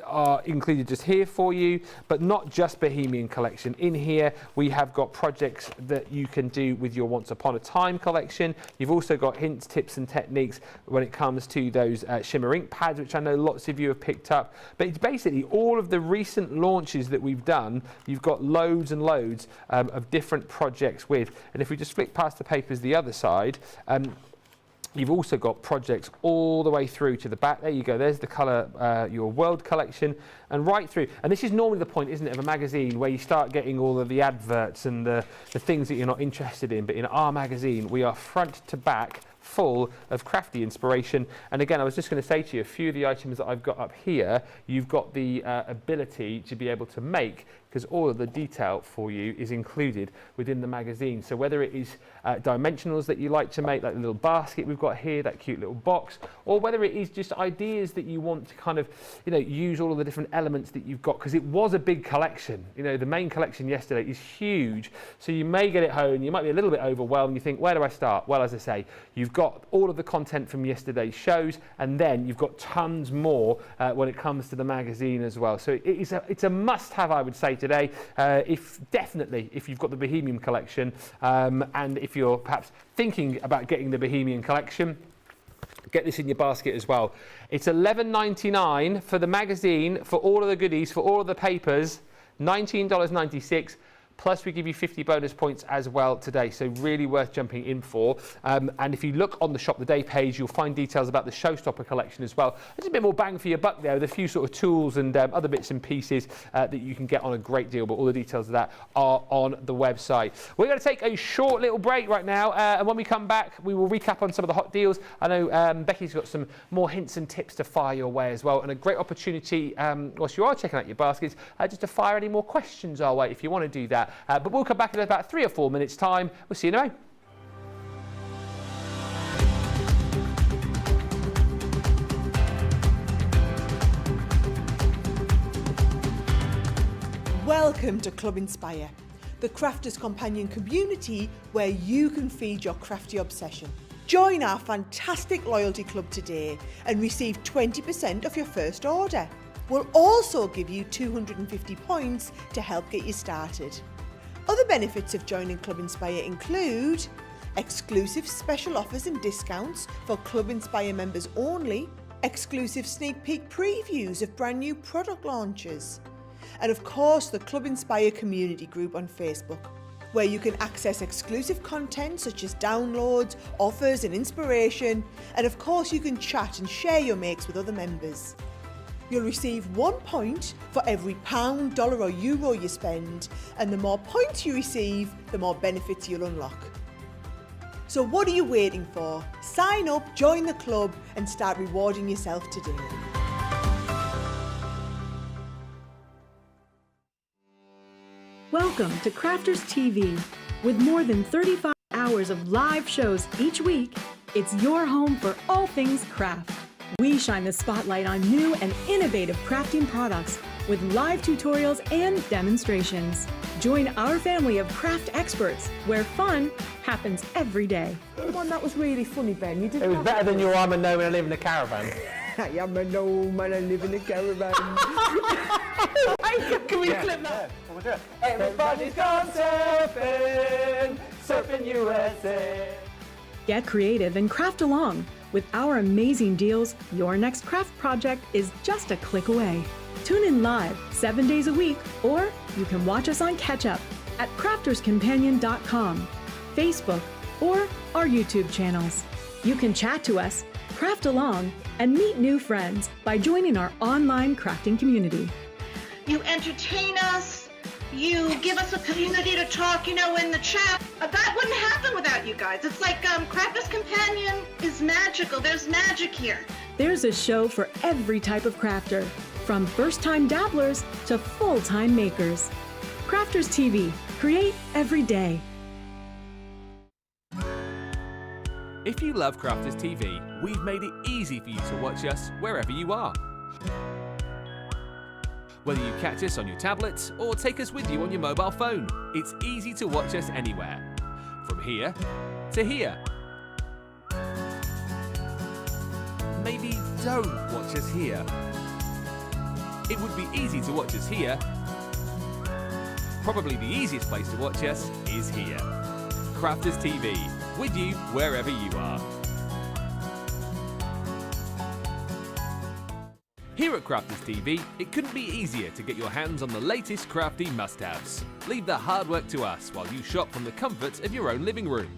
S1: Are included just here for you, but not just Bohemian collection. In here we have got projects that you can do with your Once Upon a Time collection. You've also got hints, tips and techniques when it comes to those shimmer ink pads, which I know lots of you have picked up. But it's basically all of the recent launches that we've done. You've got loads and loads of different projects with. And if we just flick past the papers the other side, you've also got projects all the way through to the back. There you go. There's the Colour Your World collection. And right through. And this is normally the point, isn't it, of a magazine where you start getting all of the adverts and the things that you're not interested in. But in our magazine, we are front to back full of crafty inspiration. And again, I was just going to say to you, a few of the items that I've got up here, you've got the ability to be able to make because all of the detail for you is included within the magazine. So whether it is dimensionals that you like to make, like the little basket we've got here, that cute little box, or whether it is just ideas that you want to kind of, you know, use all of the different elements that you've got, because it was a big collection. You know, the main collection yesterday is huge, so you may get it home, you might be a little bit overwhelmed, you think, where do I start? Well, as I say, you've got all of the content from yesterday's shows, and then you've got tons more when it comes to the magazine as well. So it's a must-have, I would say, today, if you've got the Bohemian collection, and if you're perhaps thinking about getting the Bohemian collection, get this in your basket as well. It's $11.99 for the magazine, for all of the goodies, for all of the papers, $19.96. Plus we give you 50 bonus points as well today, so really worth jumping in for. And if you look on the Shop the Day page, you'll find details about the Showstopper collection as well. There's a bit more bang for your buck there, with a few sort of tools and other bits and pieces that you can get on a great deal, but all the details of that are on the website. We're going to take a short little break right now, and when we come back, we will recap on some of the hot deals. I know Becky's got some more hints and tips to fire your way as well, and a great opportunity, whilst you are checking out your baskets, just to fire any more questions our way if you want to do that. But we'll come back in about 3 or 4 minutes' time. We'll see you in a moment.
S8: Welcome to Club Inspire, the crafters' companion community where you can feed your crafty obsession. Join our fantastic loyalty club today and receive 20% off your first order. We'll also give you 250 points to help get you started. Other benefits of joining Club Inspire include exclusive special offers and discounts for Club Inspire members only, exclusive sneak peek previews of brand new product launches, and of course the Club Inspire community group on Facebook, where you can access exclusive content such as downloads, offers and inspiration, and of course you can chat and share your makes with other members. You'll receive 1 point for every £1, dollar or euro you spend, and the more points you receive, the more benefits you'll unlock. So what are you waiting for? Sign up, join the club and start rewarding yourself today.
S5: Welcome to Crafters TV. With more than 35 hours of live shows each week, it's your home for all things craft. We shine the spotlight on new and innovative crafting products with live tutorials and demonstrations. Join our family of craft experts where fun happens every day.
S6: The one that was really funny, Ben. You did.
S1: It was better than your I'm a gnome and I live in a caravan.
S6: I am a gnome and I live in a caravan.
S1: Can we clip that? We'll do it. Everybody's gone surfing, surfing USA.
S5: Get creative and craft along. With our amazing deals, your next craft project is just a click away. Tune in live 7 days a week, or you can watch us on Catch Up at crafterscompanion.com, Facebook, or our YouTube channels. You can chat to us, craft along, and meet new friends by joining our online crafting community.
S7: You entertain us. You give us a community to talk, in the chat. That wouldn't happen without you guys. It's like Crafters Companion is magical. There's magic here.
S5: There's a show for every type of crafter, from first-time dabblers to full-time makers. Crafters TV. Create every day.
S9: If you love Crafters TV, we've made it easy for you to watch us wherever you are. Whether you catch us on your tablets or take us with you on your mobile phone, it's easy to watch us anywhere. From here to here. Maybe don't watch us here. It would be easy to watch us here. Probably the easiest place to watch us is here. Crafters TV, with you wherever you are. Here at Crafters TV, it couldn't be easier to get your hands on the latest crafty must-haves. Leave the hard work to us while you shop from the comfort of your own living room.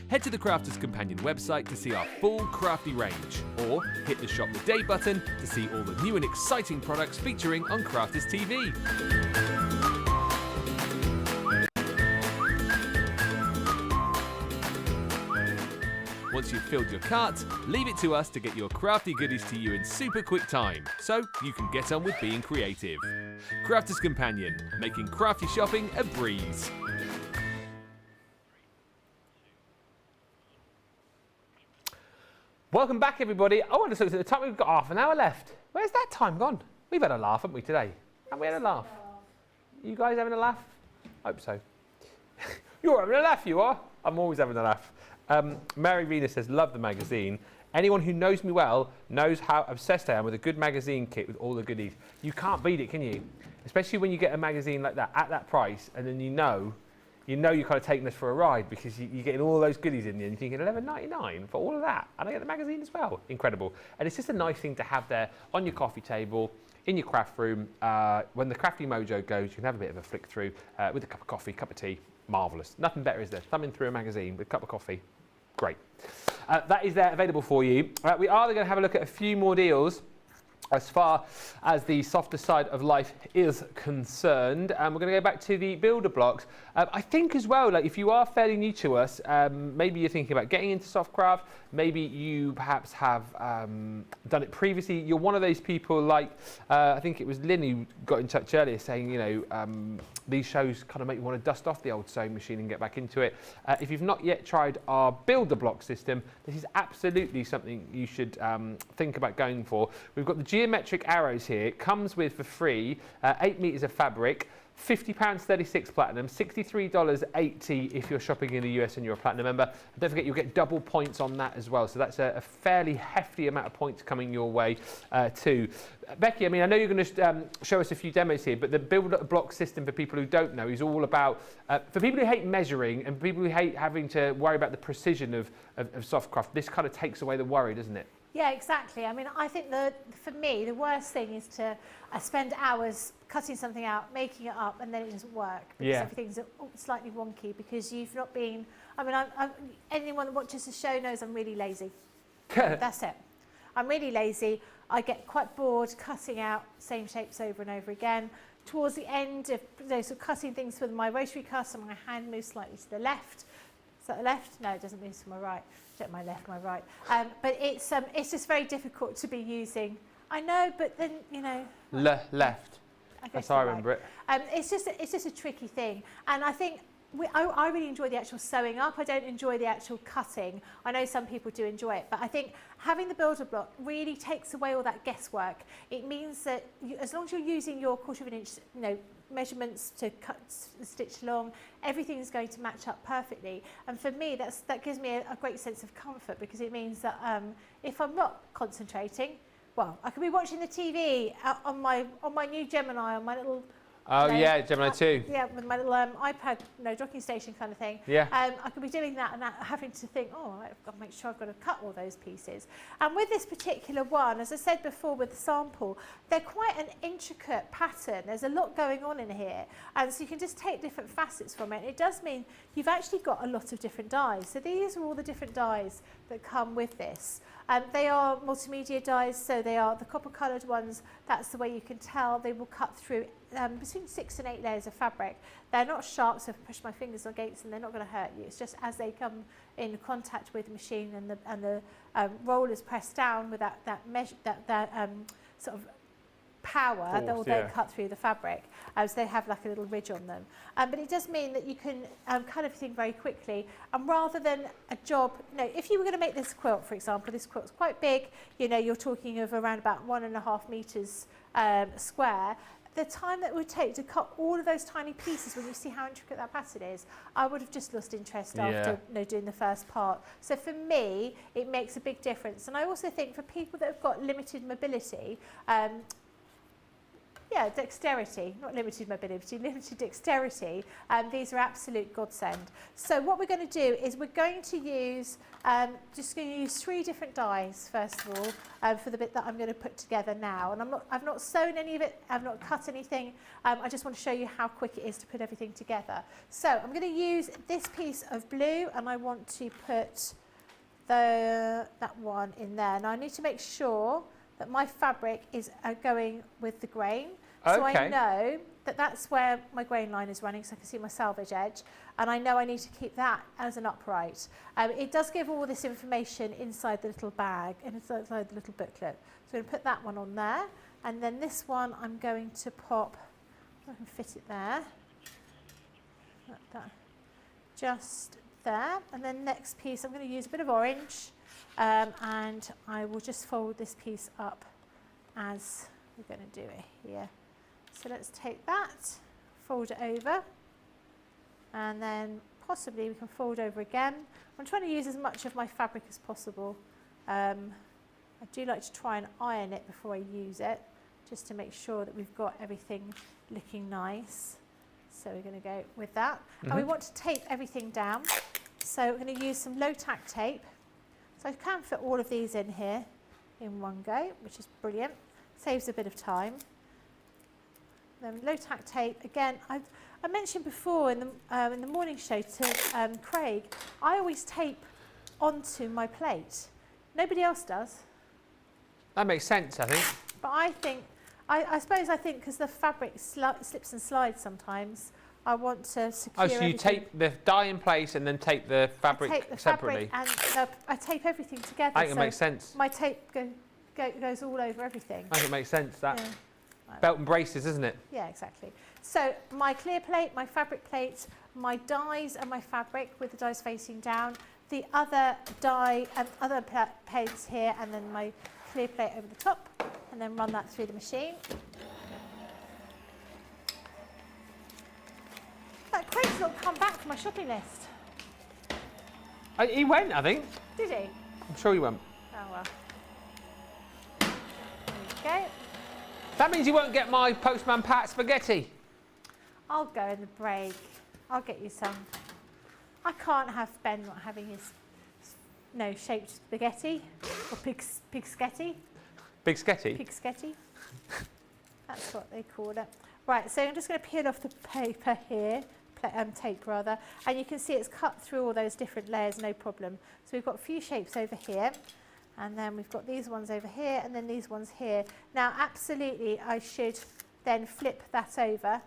S9: Head to the Crafters Companion website to see our full crafty range, or hit the Shop the Day button to see all the new and exciting products featuring on Crafters TV. Once you've filled your cart, leave it to us to get your crafty goodies to you in super quick time, so you can get on with being creative. Crafter's Companion, making crafty shopping a breeze.
S1: Welcome back, everybody. I want to look at the time. We've got half an hour left. Where's that time gone? We've had a laugh, haven't we, today? Haven't we had a laugh? You guys having a laugh? I hope so. You're having a laugh, you are. I'm always having a laugh. Mary Rena says, love the magazine. Anyone who knows me well knows how obsessed I am with a good magazine kit with all the goodies. You can't beat it, can you? Especially when you get a magazine like that at that price, and then you know you're kind of taking us for a ride because you're getting all those goodies in there and you're thinking $11.99 for all of that. And I get the magazine as well. Incredible. And it's just a nice thing to have there on your coffee table, in your craft room. When the crafty mojo goes, you can have a bit of a flick through with a cup of coffee, cup of tea. Marvellous. Nothing better, is there? Thumbing through a magazine with a cup of coffee. Great. That is there available for you. We are going to have a look at a few more deals as far as the softer side of life is concerned. We're going to go back to the builder blocks. I think as well, like if you are fairly new to us, maybe you're thinking about getting into softcraft, maybe you perhaps have done it previously. You're one of those people like, I think it was Lynn who got in touch earlier saying, you know, these shows kind of make you want to dust off the old sewing machine and get back into it. If you've not yet tried our builder block system, this is absolutely something you should think about going for. We've got the geometric arrows here. It comes with, for free, 8 metres of fabric, £50.36 platinum, $63.80 if you're shopping in the US and you're a platinum member. And don't forget, you'll get double points on that as well. So that's a fairly hefty amount of points coming your way too. Becky, I mean, I know you're going to show us a few demos here, but the build block system, for people who don't know, is all about, for people who hate measuring and people who hate having to worry about the precision of softcraft, this kind of takes away the worry, doesn't it?
S2: Yeah, exactly. I mean, I think for me, the worst thing is to spend hours cutting something out, making it up, and then it doesn't work because everything's slightly wonky because you've not been. I mean, anyone that watches the show knows I'm really lazy. That's it. I'm really lazy. I get quite bored cutting out same shapes over and over again. Towards the end of sort of cutting things with my rotary cutter, my hand moves slightly to the left. Is that the left? No, it doesn't move to my right. My left, my right. But it's just very difficult to be using. I know, but then, you know...
S1: Left. That's how I remember it.
S2: It's just a tricky thing. And I think I really enjoy the actual sewing up. I don't enjoy the actual cutting. I know some people do enjoy it, but I think having the builder block really takes away all that guesswork. It means that as long as you're using your 1/4 inch, you know, measurements to cut, stitch along, everything is going to match up perfectly. And for me, that gives me a great sense of comfort because it means that if I'm not concentrating, well, I could be watching the TV on my new Gemini, on my little...
S1: Oh, yeah, Gemini 2.
S2: Yeah, with my little iPad, docking station kind of thing.
S1: Yeah.
S2: I could be doing that and having to think, I've got to make sure I've got to cut all those pieces. And with this particular one, as I said before with the sample, they're quite an intricate pattern. There's a lot going on in here. And so you can just take different facets from it. And it does mean you've actually got a lot of different dies. So these are all the different dies that come with this. They are multimedia dies, so they are the copper-coloured ones. That's the way you can tell. They will cut through between 6 and 8 layers of fabric. They're not sharp, so if I push my fingers against them, they're not going to hurt you. It's just as they come in contact with the machine and the rollers press down with that sort of power,
S1: force,
S2: they'll then cut through the fabric, so they have like a little ridge on them. But it does mean that you can cut everything very quickly, and rather than a job, if you were going to make this quilt, for example, this quilt's quite big, you're talking of around about 1.5 meters square. The time that it would take to cut all of those tiny pieces, when you see how intricate that pattern is, I would have just lost interest after doing the first part. So for me, it makes a big difference. And I also think for people that have got limited mobility, dexterity, not limited mobility, limited dexterity, these are absolute godsend. So what we're going to do is we're going to use, just going to use 3 different dies first of all for the bit that I'm going to put together now. And I've not sewn any of it, I've not cut anything. I just want to show you how quick it is to put everything together. So I'm going to use this piece of blue, and I want to put that one in there. Now I need to make sure that my fabric is going with the grain. So I
S1: Okay.
S2: know that that's where my grain line is running, so I can see my salvage edge, and I know I need to keep that as an upright. It does give all this information inside the little bag and inside the little booklet. So I'm going to put that one on there, and then this one I'm going to pop, I can fit it there, like that, just there, and then next piece I'm going to use a bit of orange, and I will just fold this piece up as we're going to do it here. So let's take that, fold it over, and then possibly we can fold over again. I'm trying to use as much of my fabric as possible. I do like to try and iron it before I use it, just to make sure that we've got everything looking nice. So we're going to go with that. And we want to tape everything down. So we're going to use some low tack tape. So I can fit all of these in here in one go, which is brilliant. Saves a bit of time. Then low tack tape, again, I mentioned before in the morning show to Craig, I always tape onto my plate. Nobody else does.
S1: That makes sense, I think.
S2: But I think, I suppose I think because the fabric slips and slides sometimes, I want to secure
S1: Oh, so you tape the dye in place and then tape the fabric
S2: I tape the
S1: separately?
S2: fabric and I tape everything together.
S1: I think it makes sense.
S2: My tape goes all over everything.
S1: I think it makes sense, that.
S2: Yeah.
S1: Belt and braces, isn't it?
S2: Yeah, exactly. So my clear plate, my fabric plate, my dyes and my fabric with the dyes facing down, the other dye and other plates here, and then my clear plate over the top, and then run that through the machine. That Craig's not come back from my shopping list.
S1: He went, I think.
S2: Did he?
S1: I'm sure he went.
S2: Oh well. There we go.
S1: That means you won't get my Postman Pat spaghetti.
S2: I'll go in the break. I'll get you some. I can't have Ben not having his shaped spaghetti or pig sketty.
S1: Big sketty?
S2: Pig sketty. That's what they call it. Right, so I'm just going to peel off the paper here, tape rather, and you can see it's cut through all those different layers, no problem. So we've got a few shapes over here. And then we've got these ones over here, and then these ones here. Now, absolutely, I should then flip that over,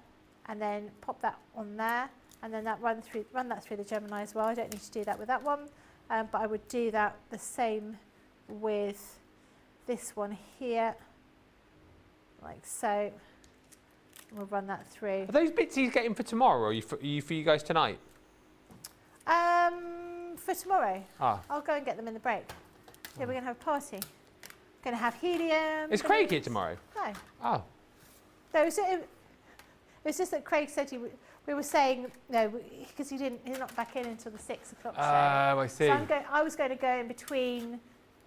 S2: and then pop that on there, and then run that through the Gemini as well. I don't need to do that with that one, but I would do that the same with this one here, like so. We'll run that through.
S1: Are those bits he's getting for tomorrow, or are you for you guys tonight?
S2: For tomorrow.
S1: Ah.
S2: I'll go and get them in the break. Yeah, we're going to have a party. Going to have helium.
S1: Is Craig here tomorrow?
S2: No.
S1: Oh.
S2: No, it was just that Craig said we were saying no because he's not back in until the 6 o'clock show.
S1: Oh, I see.
S2: So I was going to go in between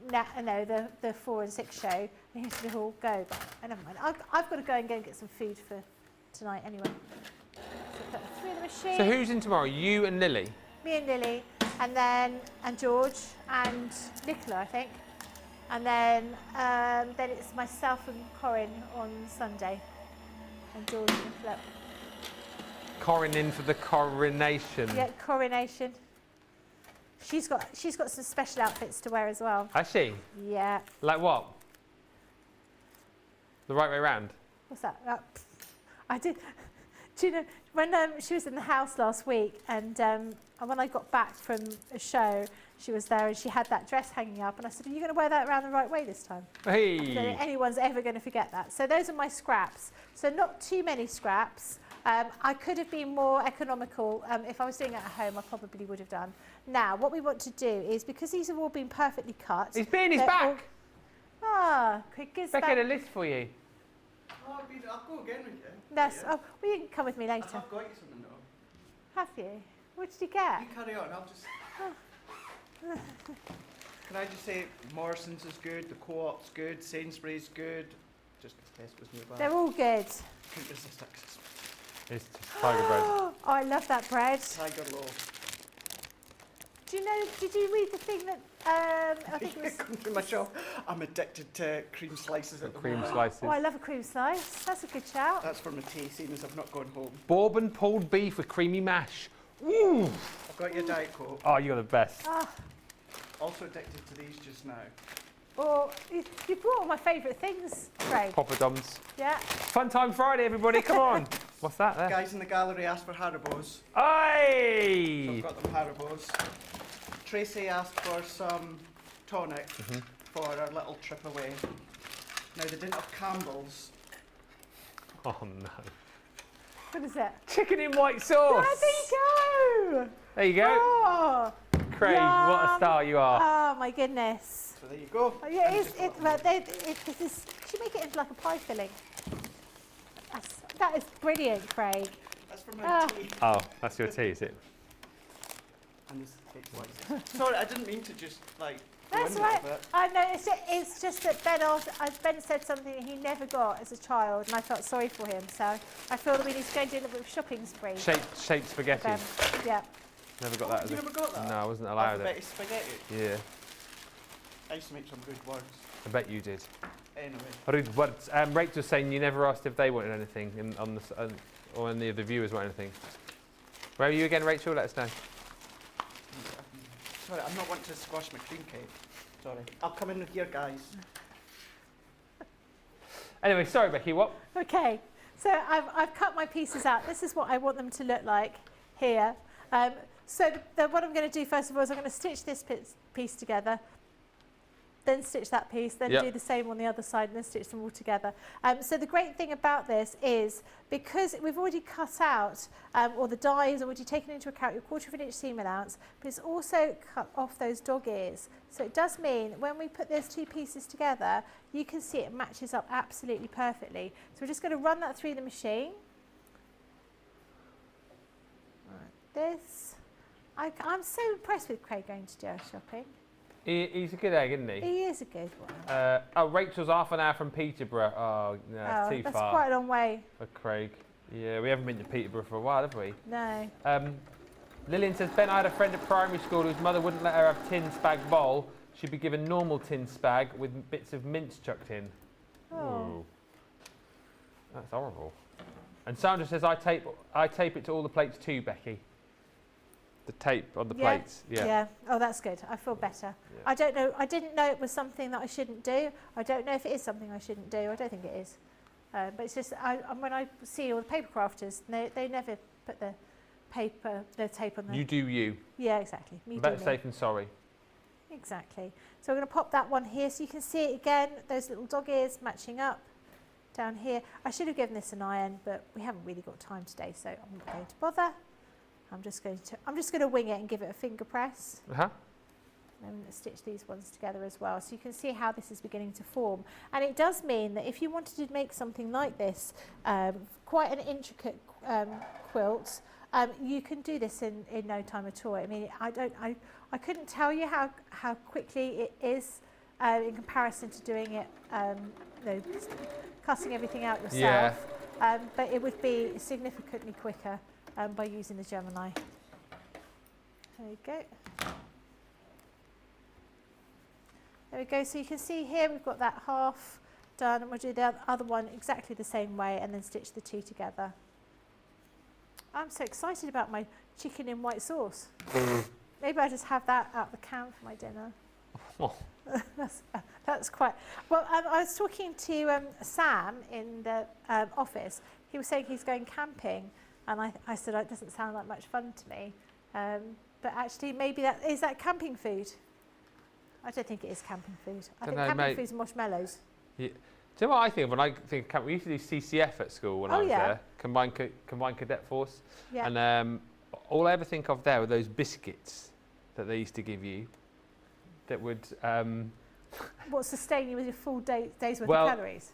S2: the 4 and 6 show, and he said all go, but never mind. I've got to go and get some food for tonight anyway. So put it through the machine.
S1: So who's in tomorrow? You and Lily?
S2: Me and Lily, and George and Nicola, I think, and then it's myself and Corinne on Sunday, and George and Nicola.
S1: Corinne in for the coronation.
S2: Yeah, coronation. She's got some special outfits to wear as well.
S1: Has she?
S2: Yeah.
S1: Like what? The right way round?
S2: What's that? I did. Do you know when she was in the house last week, and when I got back from a show, she was there and she had that dress hanging up, and I said, "Are you going to wear that around the right way this time?"
S1: Hey.
S2: I don't think anyone's ever going to forget that. So those are my scraps. So not too many scraps. I could have been more economical. If I was doing it at home, I probably would have done. Now, what we want to do is, because these have all been perfectly cut.
S1: He's back.
S2: Quick, is
S1: Becky
S2: back.
S1: had a list for you.
S3: Oh, I'll go again with you.
S2: That's, oh, well, you can come with me later.
S3: I've got you something though.
S2: Have you? What did you get?
S3: You carry on, I'll just... Can I just say, Morrison's is good, the Co-op's good, Sainsbury's good. Just Tesco's nearby.
S2: They're all good.
S3: Couldn't resist access.
S1: It's tiger bread.
S2: Oh, I love that bread.
S3: Tiger loaf.
S2: Do you know, did you read the thing that, I think it was...
S3: Come through my shop. I'm addicted to cream slices at the
S1: Cream
S3: moment.
S1: slices.
S2: Oh, I love a cream slice. That's a good shout.
S3: That's for my tea, seeing as I've not gone home.
S1: Bourbon pulled beef with creamy mash. Ooh.
S3: I've got your Diet Coke.
S1: Oh, you're the best.
S2: Oh,
S3: Also addicted to these just now.
S2: Or you brought all my favourite things, Craig.
S1: Poppadoms.
S2: Yeah.
S1: Fun Time Friday, everybody, come on. What's that there?
S3: Guys in the gallery asked for Haribos.
S1: Aye!
S3: So I've got them Haribos. Tracy asked for some tonic for our little trip away. Now they didn't have Campbell's.
S1: Oh no.
S2: What is that?
S1: Chicken in white sauce.
S2: There you go.
S1: There you go.
S2: Oh,
S1: Craig, what a
S2: yum.
S1: star you are.
S2: Oh my goodness.
S3: So there you go.
S2: Oh, yeah, this is. Should make it into like a pie filling. That is brilliant, Craig.
S3: That's for my tea.
S1: Oh, that's your tea, is it?
S3: And this cake. Sorry, I didn't mean to just like.
S2: That's right. I know. It's just that Ben said something he never got as a child, and I felt sorry for him. So I feel that we need to go and do a little bit of shopping spree.
S1: Shaped spaghetti.
S2: Yeah.
S1: Never got that.
S3: You never got that?
S1: No, I wasn't allowed it.
S3: Alphabetic spaghetti.
S1: Yeah,
S3: I used to make some good words.
S1: I bet you did.
S3: Anyway.
S1: But Rachel's saying you never asked if they wanted anything, or any of the viewers want anything. Where are you again, Rachel? Let us know.
S3: Sorry, I'm not wanting to squash my cream cake. Sorry. I'll come in here, guys.
S1: Anyway, sorry, Becky, what?
S2: Okay. So I've cut my pieces out. This is what I want them to look like here. So what I'm going to do first of all is I'm going to stitch this piece together, then stitch that piece, then do the same on the other side, and then stitch them all together. So the great thing about this is because we've already cut out, or the die is already taken into account your 1/4 inch seam allowance, but it's also cut off those dog ears. So it does mean when we put those two pieces together, you can see it matches up absolutely perfectly. So we're just going to run that through the machine. This, I'm so impressed with Craig going to do our shopping.
S1: He's a good egg, isn't he?
S2: He is a good one.
S1: Rachel's half an hour from Peterborough. Oh, no, too
S2: that's
S1: far.
S2: quite a long way.
S1: For Craig. Yeah, we haven't been to Peterborough for a while, have we?
S2: No.
S1: Lillian says, Ben, I had a friend at primary school whose mother wouldn't let her have tin spag bowl. She'd be given normal tin spag with bits of mince chucked in.
S2: Oh.
S1: Ooh. That's horrible. And Sandra says, I tape it to all the plates too, Becky. The tape on the plates.
S2: Yeah. Oh, that's good. I feel better.
S1: Yeah.
S2: I don't know. I didn't know it was something that I shouldn't do. I don't know if it is something I shouldn't do. I don't think it is. But it's just when I see all the paper crafters, they never put the tape on the.
S1: You do you.
S2: Yeah, exactly. Me
S1: Better
S2: do
S1: safe
S2: me.
S1: than sorry.
S2: Exactly. So we're going to pop that one here so you can see it again. Those little dog ears matching up down here. I should have given this an iron, but we haven't really got time today, so I'm not going to bother. I'm just going to wing it and give it a finger press.
S1: Uh-huh.
S2: And stitch these ones together as well. So you can see how this is beginning to form. And it does mean that if you wanted to make something like this, quite an intricate quilt, you can do this in no time at all. I mean, I couldn't tell you how quickly it is in comparison to doing it, cutting everything out yourself.
S1: Yeah.
S2: But it would be significantly quicker by using the Gemini. There we go. There we go. So you can see here we've got that half done, and we'll do the other one exactly the same way and then stitch the two together. I'm so excited about my chicken in white sauce. Maybe I'll just have that out the can for my dinner.
S1: Oh.
S2: That's quite... Well, I was talking to Sam in the office. He was saying he's going camping, and I said, it doesn't sound like much fun to me. But actually, maybe is that camping food? I don't think it is camping food. I think camping food is marshmallows.
S1: Yeah. Do you know what I think of when I think of camp? We used to do CCF at school when I was there, Combined Cadet Force.
S2: Yeah.
S1: And all I ever think of there were those biscuits that they used to give you that would...
S2: what, sustain you with your full day's worth of calories?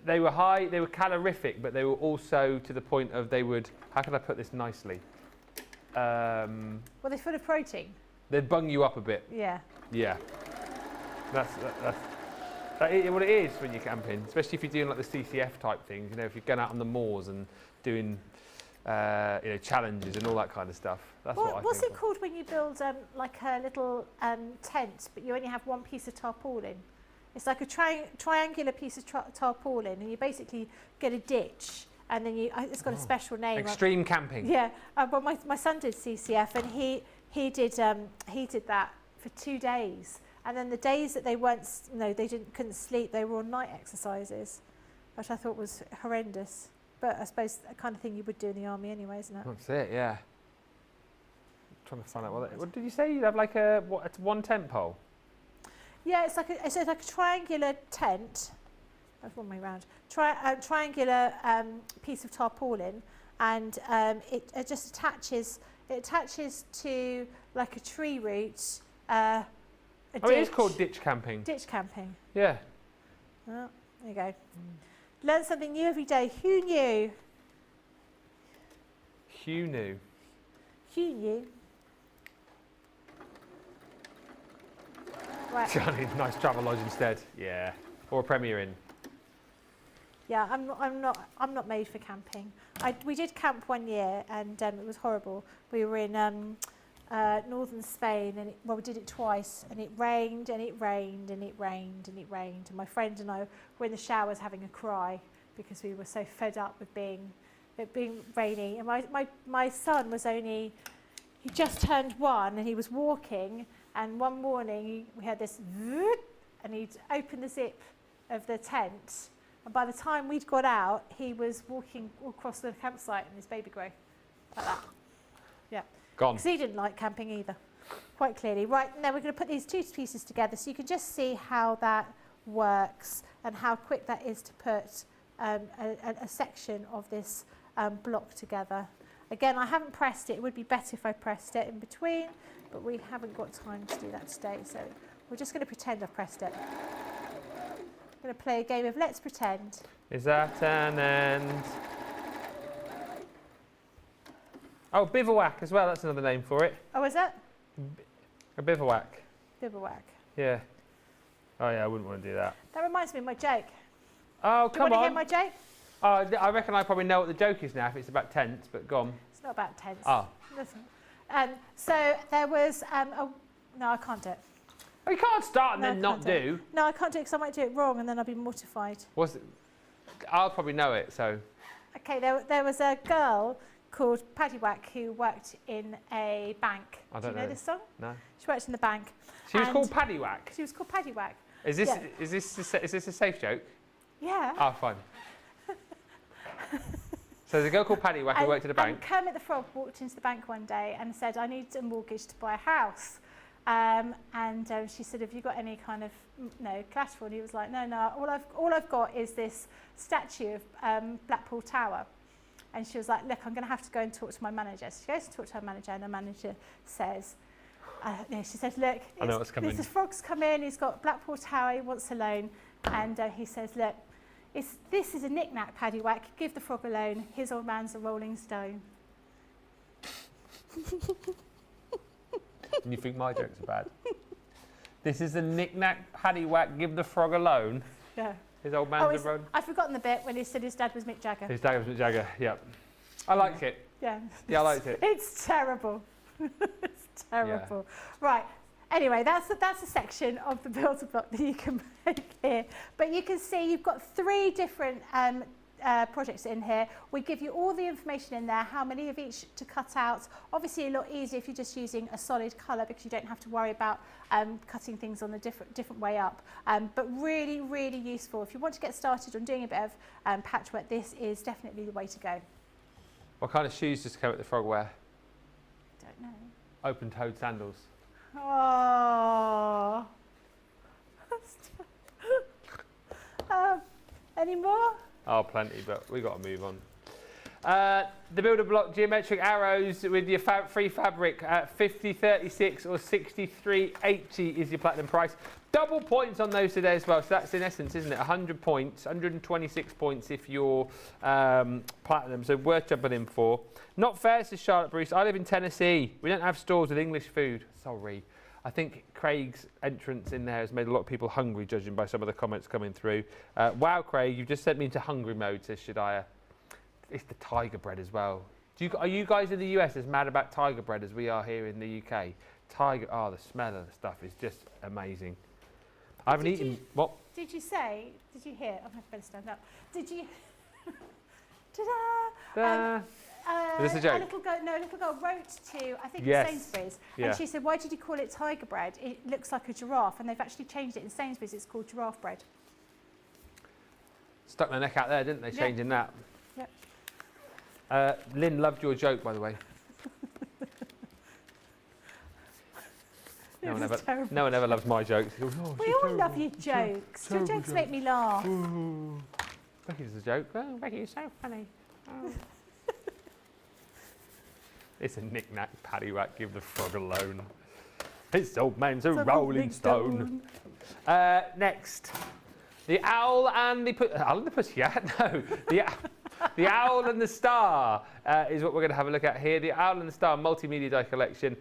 S1: They were high, they were calorific, but they were also to the point of they would... How can I put this nicely?
S2: Well, they're full of protein.
S1: They'd bung you up a bit.
S2: Yeah.
S1: Yeah. That's what it is when you're camping, especially if you're doing like the CCF type things, you know, if you're going out on the moors and doing challenges and all that kind of stuff. That's what I think.
S2: What's it called when you build like a little tent, but you only have one piece of tarpaulin? It's like a triangular piece of tarpaulin, and you basically get a ditch, and then it's got a special name.
S1: Extreme camping.
S2: Yeah. Well, my son did CCF, and he did that for 2 days, And then the days that they couldn't sleep, they were on night exercises, which I thought was horrendous. But I suppose the kind of thing you would do in the army anyway, isn't it?
S1: That's it, yeah. I'm trying to find out what did you say? You'd have like it's one tent pole?
S2: Yeah, it's like a triangular tent. That's one way around. Triangular piece of tarpaulin, and it just attaches. It attaches to like a tree root.
S1: It is called ditch camping.
S2: Ditch camping.
S1: Yeah.
S2: Oh, there you go. Learn something new every day. Who knew?
S1: Who knew?
S2: Who knew? Right.
S1: I need a nice travel lodge instead. Yeah. Or a Premier Inn.
S2: Yeah, I'm not made for camping. We did camp one year, and it was horrible. We were in northern Spain, and we did it twice, and it rained and it rained and it rained and it rained. And my friend and I were in the showers having a cry because we were so fed up with it being rainy. And my son was he just turned 1, and he was walking. And one morning we had this, and he'd opened the zip of the tent. And by the time we'd got out, he was walking across the campsite in his baby growth, like that. Yeah.
S1: Gone.
S2: Because he didn't like camping either, quite clearly. Right, now we're going to put these two pieces together so you can just see how that works and how quick that is to put a section of this block together. Again, I haven't pressed it. It would be better if I pressed it in between, but we haven't got time to do that today, so we're just going to pretend I've pressed it. I'm going to play a game of Let's Pretend.
S1: Is that an end? Oh, bivouac as well. That's another name for it.
S2: Oh, is it?
S1: A bivouac.
S2: Bivouac.
S1: Yeah. Oh, yeah, I wouldn't want to do that.
S2: That reminds me of my joke.
S1: Oh,
S2: Do you
S1: come
S2: want to
S1: on.
S2: hear my joke?
S1: Oh, I reckon I probably know what the joke is now if it's about tents, but go on.
S2: It's not about tents.
S1: Oh.
S2: Listen. So there was no, I can't do it.
S1: Oh, you can't start and
S2: No,
S1: then
S2: I
S1: not
S2: can't do it.
S1: do.
S2: No, I can't do it because I might do it wrong and then I'll be mortified.
S1: What's it? I'll probably know it, so.
S2: Okay, there was a girl called Paddy Wack who worked in a bank.
S1: I
S2: Do
S1: don't
S2: you know
S1: know.
S2: this song?
S1: No.
S2: She worked in the bank.
S1: She was
S2: and
S1: called Paddy Wack.
S2: She was called Paddy Wack.
S1: Is this
S2: Yeah.
S1: is this a safe joke?
S2: Yeah.
S1: Oh, fine. So there's a girl called Paddy Wack who worked at a bank.
S2: And Kermit the Frog walked into the bank one day and said, "I need a mortgage to buy a house." And she said, "Have you got any kind of collateral?" And he was like, "No. All I've got is this statue of Blackpool Tower." And she was like, "Look, I'm going to have to go and talk to my manager." So she goes to talk to her manager, and her manager says, she says, "Look,
S1: I know what's coming.
S2: this frog's come in. He's got Blackpool Tower. He wants a loan." And he says, "Look, this is a knick-knack, Paddy Wack. Give the frog a loan. His old man's a rolling stone."
S1: And you think my jokes are bad? This is a knick-knack, Paddy Wack, give the frog a loan.
S2: Yeah.
S1: His old man's a road.
S2: I've forgotten the bit when he said his dad was Mick Jagger.
S1: His dad was Mick Jagger, yep. I liked it.
S2: Yeah.
S1: Yeah, I liked it.
S2: It's terrible. It's terrible. Yeah. Right. Anyway, that's a section of the Build-A-Block that you can make here. But you can see you've got 3 different projects in here. We give you all the information in there, how many of each to cut out. Obviously a lot easier if you're just using a solid colour because you don't have to worry about cutting things on a different way up. But really, really useful. If you want to get started on doing a bit of patchwork, this is definitely the way to go.
S1: What kind of shoes does Kermit the Frog wear?
S2: Don't know.
S1: Open-toed sandals.
S2: Oh. Any more?
S1: Oh, plenty, but we got to move on. The Build-A-Block geometric arrows with your free fabric at 50.36 or 63.80 is your platinum price. Double points on those today as well. So that's in essence, isn't it? 100 points, 126 points if you're platinum. So worth jumping in for. Not fair, says Charlotte Bruce. I live in Tennessee. We don't have stores with English food. Sorry. I think Craig's entrance in there has made a lot of people hungry, judging by some of the comments coming through. Wow, Craig, you've just sent me into hungry mode, says Shadiah. It's the tiger bread as well. Are you guys in the US as mad about tiger bread as we are here in the UK? The smell of the stuff is just amazing. I haven't eaten, what?
S2: Did you hear? I'm going to better stand up. Did you,
S1: Is this a joke?
S2: A little girl wrote to, I think,
S1: Yes.
S2: Sainsbury's,
S1: Yeah.
S2: and she said, "Why did you call it tiger bread? It looks like a giraffe," and they've actually changed it in Sainsbury's. It's called giraffe bread.
S1: Stuck their neck out there, didn't they?
S2: Yeah.
S1: Changing that.
S2: Yep.
S1: Lynn loved your joke, by the way. No one ever loves my jokes. Goes, oh,
S2: We all love your jokes. Your jokes make me laugh.
S1: Becky's a joke. Oh, Becky, you're so funny. Oh. It's a knick-knack, paddywhack, give the frog alone. This old man's a rolling stone. Next. The owl and the owl and the pussycat? No. The owl and the star is what we're going to have a look at here. The owl and the star multimedia die collection.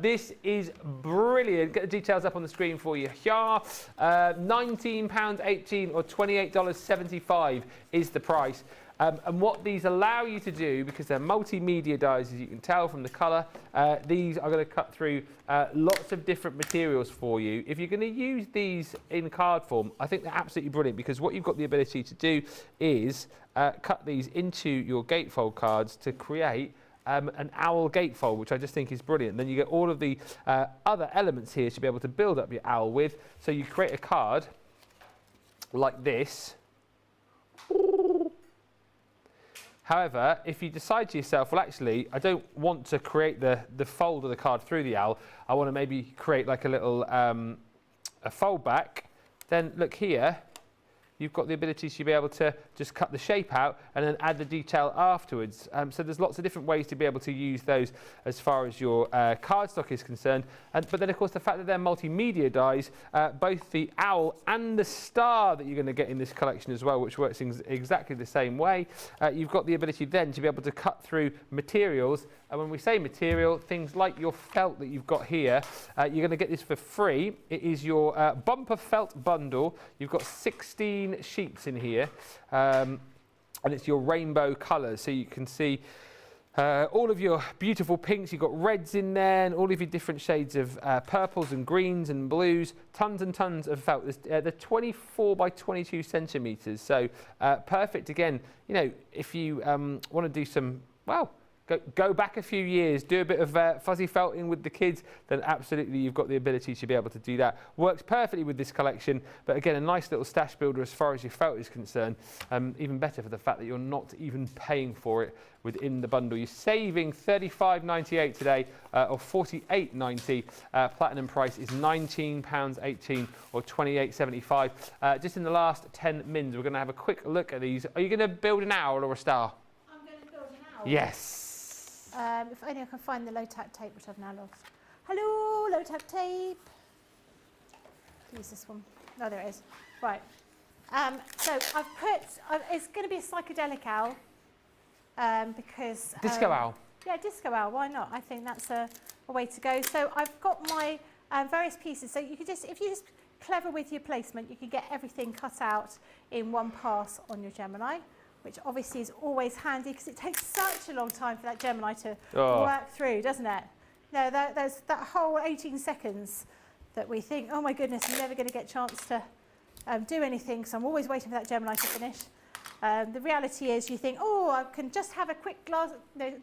S1: This is brilliant. Get the details up on the screen for you here. £19.18 or $28.75 is the price. And what these allow you to do, because they're multimedia dies, as you can tell from the colour, these are going to cut through lots of different materials for you. If you're going to use these in card form, I think they're absolutely brilliant, because what you've got the ability to do is cut these into your gatefold cards to create an owl gatefold, which I just think is brilliant. Then you get all of the other elements here to be able to build up your owl with. So you create a card like this. However, if you decide to yourself, well, actually, I don't want to create the fold of the card through the owl. I want to maybe create like a little a fold back. Then look here. You've got the ability to be able to just cut the shape out and then add the detail afterwards. So there's lots of different ways to be able to use those as far as your cardstock is concerned. But then, of course, the fact that they're multimedia dies, both the owl and the star that you're going to get in this collection as well, which works in exactly the same way, you've got the ability then to be able to cut through materials. And when we say material, things like your felt that you've got here, you're going to get this for free. It is your bumper felt bundle. You've got 16 sheets in here, and it's your rainbow colours, so you can see all of your beautiful pinks. You've got reds in there, and all of your different shades of purples and greens and blues. Tons and tons of felt. They're 24 by 22 centimetres, so perfect. Again, you know, if you want to do some, well, go back a few years, do a bit of fuzzy felting with the kids, then absolutely you've got the ability to be able to do that. Works perfectly with this collection, but again, a nice little stash builder as far as your felt is concerned. Even better for the fact that you're not even paying for it within the bundle. You're saving $35.98 today, or $48.90. Platinum price is £19.18 or $28.75. Just in the last 10 mins, we're going to have a quick look at these. Are you going to build an owl or a star?
S2: I'm going to build an owl.
S1: Yes.
S2: If only I can find the low-tack tape, which I've now lost. Hello, low-tack tape. Use this one. Oh, there it is. Right. So I've put, it's going to be a psychedelic owl, because...
S1: Disco owl.
S2: Yeah, disco owl, why not? I think that's a way to go. So I've got my various pieces. So you could just, if you're just clever with your placement, you can get everything cut out in one pass on your Gemini, which obviously is always handy because it takes such a long time for that Gemini to work through, doesn't it? No, there's that whole 18 seconds that we think, oh my goodness, I'm never going to get a chance to do anything, so I'm always waiting for that Gemini to finish. The reality is you think, oh, I can just have a quick glump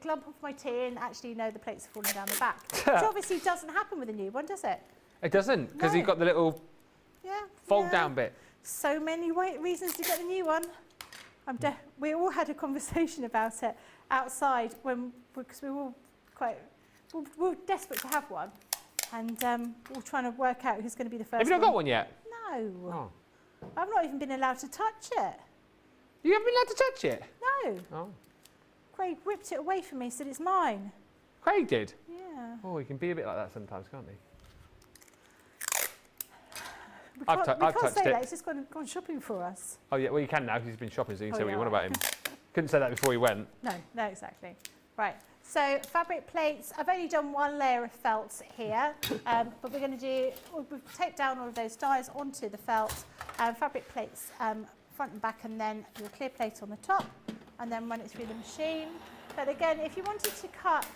S2: off my tea, and actually, no, the plates are falling down the back. Which obviously doesn't happen with a new one, does it?
S1: It doesn't, because you've got the little fold down bit.
S2: So many reasons to get the new one. We all had a conversation about it outside because we were all we were desperate to have one, and we're all trying to work out who's going to be the first.
S1: Have you not got one yet?
S2: No.
S1: Oh.
S2: I've not even been allowed to touch it.
S1: You haven't been allowed to touch it?
S2: No.
S1: Oh.
S2: Craig ripped it away from me, said it's mine.
S1: Craig did?
S2: Yeah.
S1: Oh, he can be a bit like that sometimes, can't he?
S2: We
S1: I've
S2: can't
S1: touched
S2: say
S1: it.
S2: that, he's just gone shopping for us.
S1: Oh, yeah, well, you can now because he's been shopping, so you can say what you want
S2: yeah.
S1: about him. Couldn't say that before he went.
S2: No, exactly. Right, so fabric plates, I've only done one layer of felt here, but we're going to do, we've taped down all of those dies onto the felt, fabric plates front and back, and then your clear plate on the top, and then run it through the machine. But again, if you wanted to cut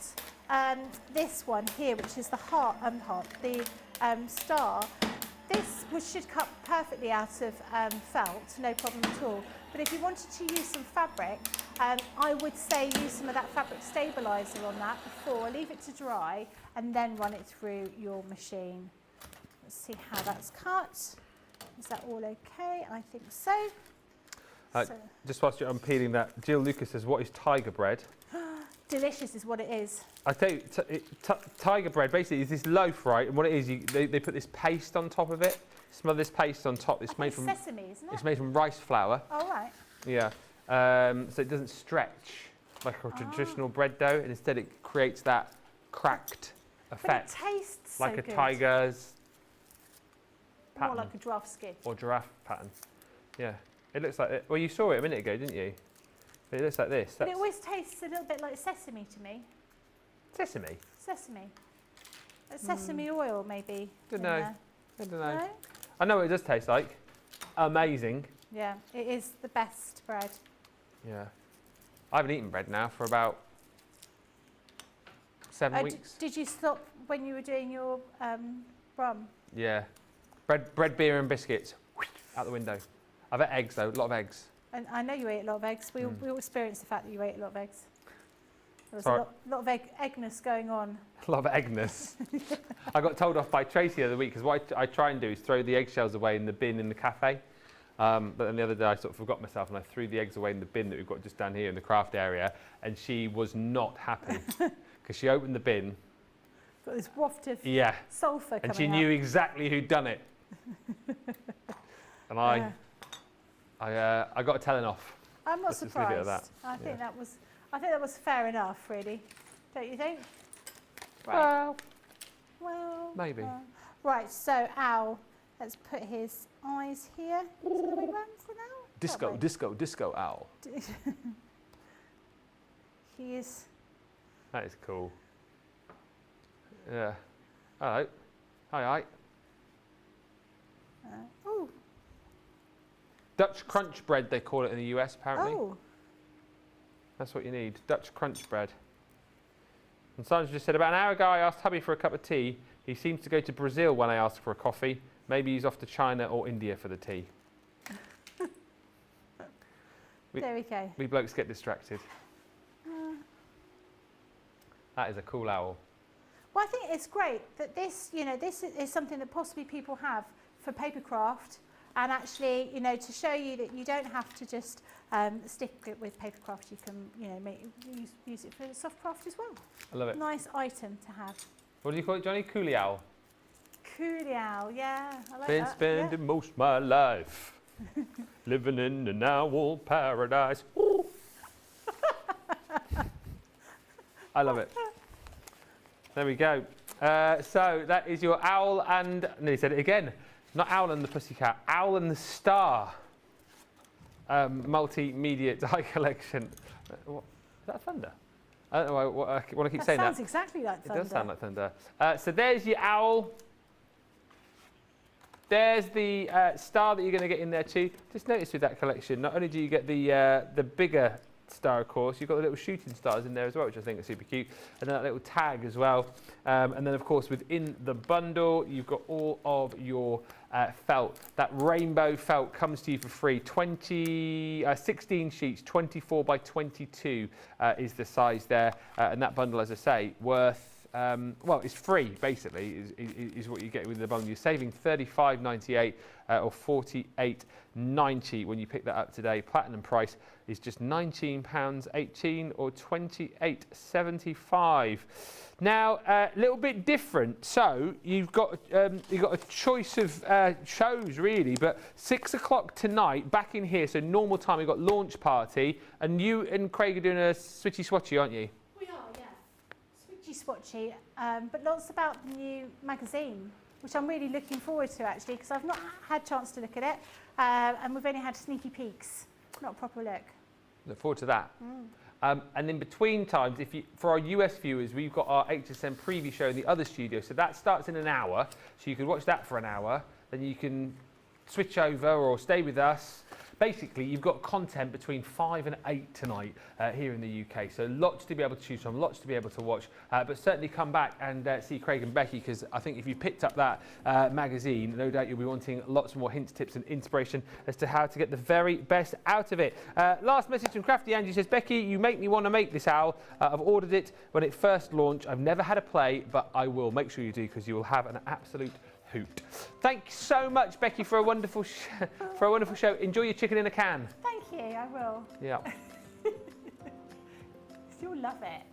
S2: this one here, which is the star, should cut perfectly out of felt, no problem at all. But if you wanted to use some fabric, I would say use some of that fabric stabiliser on that before, leave it to dry, and then run it through your machine. Let's see how that's cut. Is that all okay? I think so.
S1: Just whilst you're unpeeling that, Jill Lucas says, what is tiger bread?
S2: Delicious is what it is.
S1: I tell you, tiger bread basically is this loaf, right? And what it is, they put this paste on top of it. Smother this paste on top. It's made from
S2: sesame, isn't it?
S1: It's made from rice flour.
S2: Oh, right.
S1: Yeah. So it doesn't stretch like a traditional bread dough, and instead it creates that cracked effect.
S2: But it tastes
S1: like
S2: so
S1: a
S2: good.
S1: tiger's pattern.
S2: More like a giraffe skin.
S1: Or giraffe pattern. Yeah. It looks like it. Well, you saw it a minute ago, didn't you? But it looks like this.
S2: But it always tastes a little bit like sesame to me.
S1: Sesame?
S2: Sesame. Like sesame oil, maybe.
S1: Don't know. I don't know.
S2: No?
S1: I know what it does taste like. Amazing.
S2: Yeah, it is the best bread.
S1: Yeah. I haven't eaten bread now for about 7 weeks.
S2: Did you stop when you were doing your rum?
S1: Yeah. Bread, beer and biscuits. Out the window. I've had eggs though, a lot of eggs.
S2: And I know you ate a lot of eggs. We all experienced the fact that you ate a lot of eggs. There was
S1: Sorry.
S2: a lot of eggness going on.
S1: A lot of eggness. I got told off by Tracy the other week because what I try and do is throw the eggshells away in the bin in the cafe. But then the other day I sort of forgot myself and I threw the eggs away in the bin that we've got just down here in the craft area, and she was not happy because she opened the bin.
S2: Got this waft of sulphur coming
S1: and she
S2: out.
S1: knew exactly who'd done it. And I got a telling off.
S2: I'm not
S1: Let's just leave it
S2: surprised.
S1: at that.
S2: I think that was fair enough, really. Don't you think?
S1: Right.
S2: Well,
S1: maybe.
S2: Right, so Al, let's put his eyes here. Is that the way round for now?
S1: Disco owl.
S2: He is.
S1: That is cool. Yeah. Hello. Hi.
S2: Oh.
S1: Dutch crunch bread, they call it in the US, apparently.
S2: Oh.
S1: That's what you need, Dutch crunch bread. And Sandra just said, about an hour ago I asked hubby for a cup of tea. He seems to go to Brazil when I ask for a coffee. Maybe he's off to China or India for the tea.
S2: There we go.
S1: We blokes get distracted. That is a cool owl.
S2: Well, I think it's great that this is something that possibly people have for paper craft, and actually, to show you that you don't have to just stick it with paper craft. You can, use it for soft craft as well.
S1: I love it.
S2: Nice item to have.
S1: What do you call it, Johnny? Coolie owl.
S2: Coolie owl, yeah, I like
S1: Been
S2: that.
S1: spending most of my life living in an owl paradise. I love it. There we go. So that is your owl and, nearly said it again, not Owl and the Pussycat, Owl and the Star multimedia die collection. What, is that thunder? I don't know I want to keep saying that.
S2: Sounds exactly like thunder.
S1: It does sound like thunder. So there's your owl. There's the star that you're going to get in there too. Just notice with that collection, not only do you get the bigger star, of course, you've got the little shooting stars in there as well, which I think are super cute, and then that little tag as well. And then, of course, within the bundle, you've got all of your felt. That rainbow felt comes to you for free. 16 sheets, 24 by 22 is the size there, and that bundle, as I say, worth. Well, it's free, basically, is what you get with the bundle. You're saving $35.98 or $48.90 when you pick that up today. Platinum price is just £19.18 or $28.75. Now, a little bit different. So you've got a choice of shows, really, but 6 o'clock tonight, back in here, so normal time, we've got launch party, and you and Craig are doing a switchy swatchy, aren't you?
S2: Swatchy, but lots about the new magazine, which I'm really looking forward to, actually, because I've not had a chance to look at it, and we've only had sneaky peeks, not a proper look.
S1: Look forward to that. And in between times, for our US viewers, we've got our HSM preview show in the other studio, so that starts in an hour, so you can watch that for an hour, then you can switch over or stay with us. Basically, you've got content between 5 and 8 tonight here in the UK. So lots to be able to choose from, lots to be able to watch. But certainly come back and see Craig and Becky, because I think if you picked up that magazine, no doubt you'll be wanting lots more hints, tips and inspiration as to how to get the very best out of it. Last message from Crafty Angie says, Becky, you make me want to make this owl. I've ordered it when it first launched. I've never had a play, but I will. Make sure you do, because you will have an absolute hoot. Thank you so much, Becky, for a wonderful show. Enjoy your chicken in a can.
S2: Thank you, I will.
S1: Yeah.
S2: You'll love it.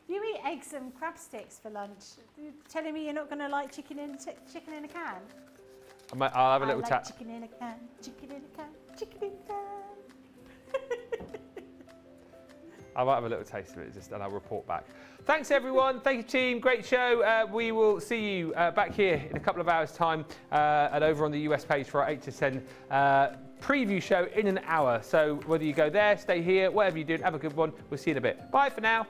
S2: You eat eggs and crab sticks for lunch. You're telling me you're not going to like chicken in a can?
S1: I'll have a little
S2: tap. Chicken in a can, chicken in a can, chicken in a can.
S1: I might have a little taste of it, and I'll report back. Thanks, everyone. Thank you, team. Great show. We will see you back here in a couple of hours' time and over on the US page for our 8 to 10 preview show in an hour. So whether you go there, stay here, whatever you do, have a good one. We'll see you in a bit. Bye for now.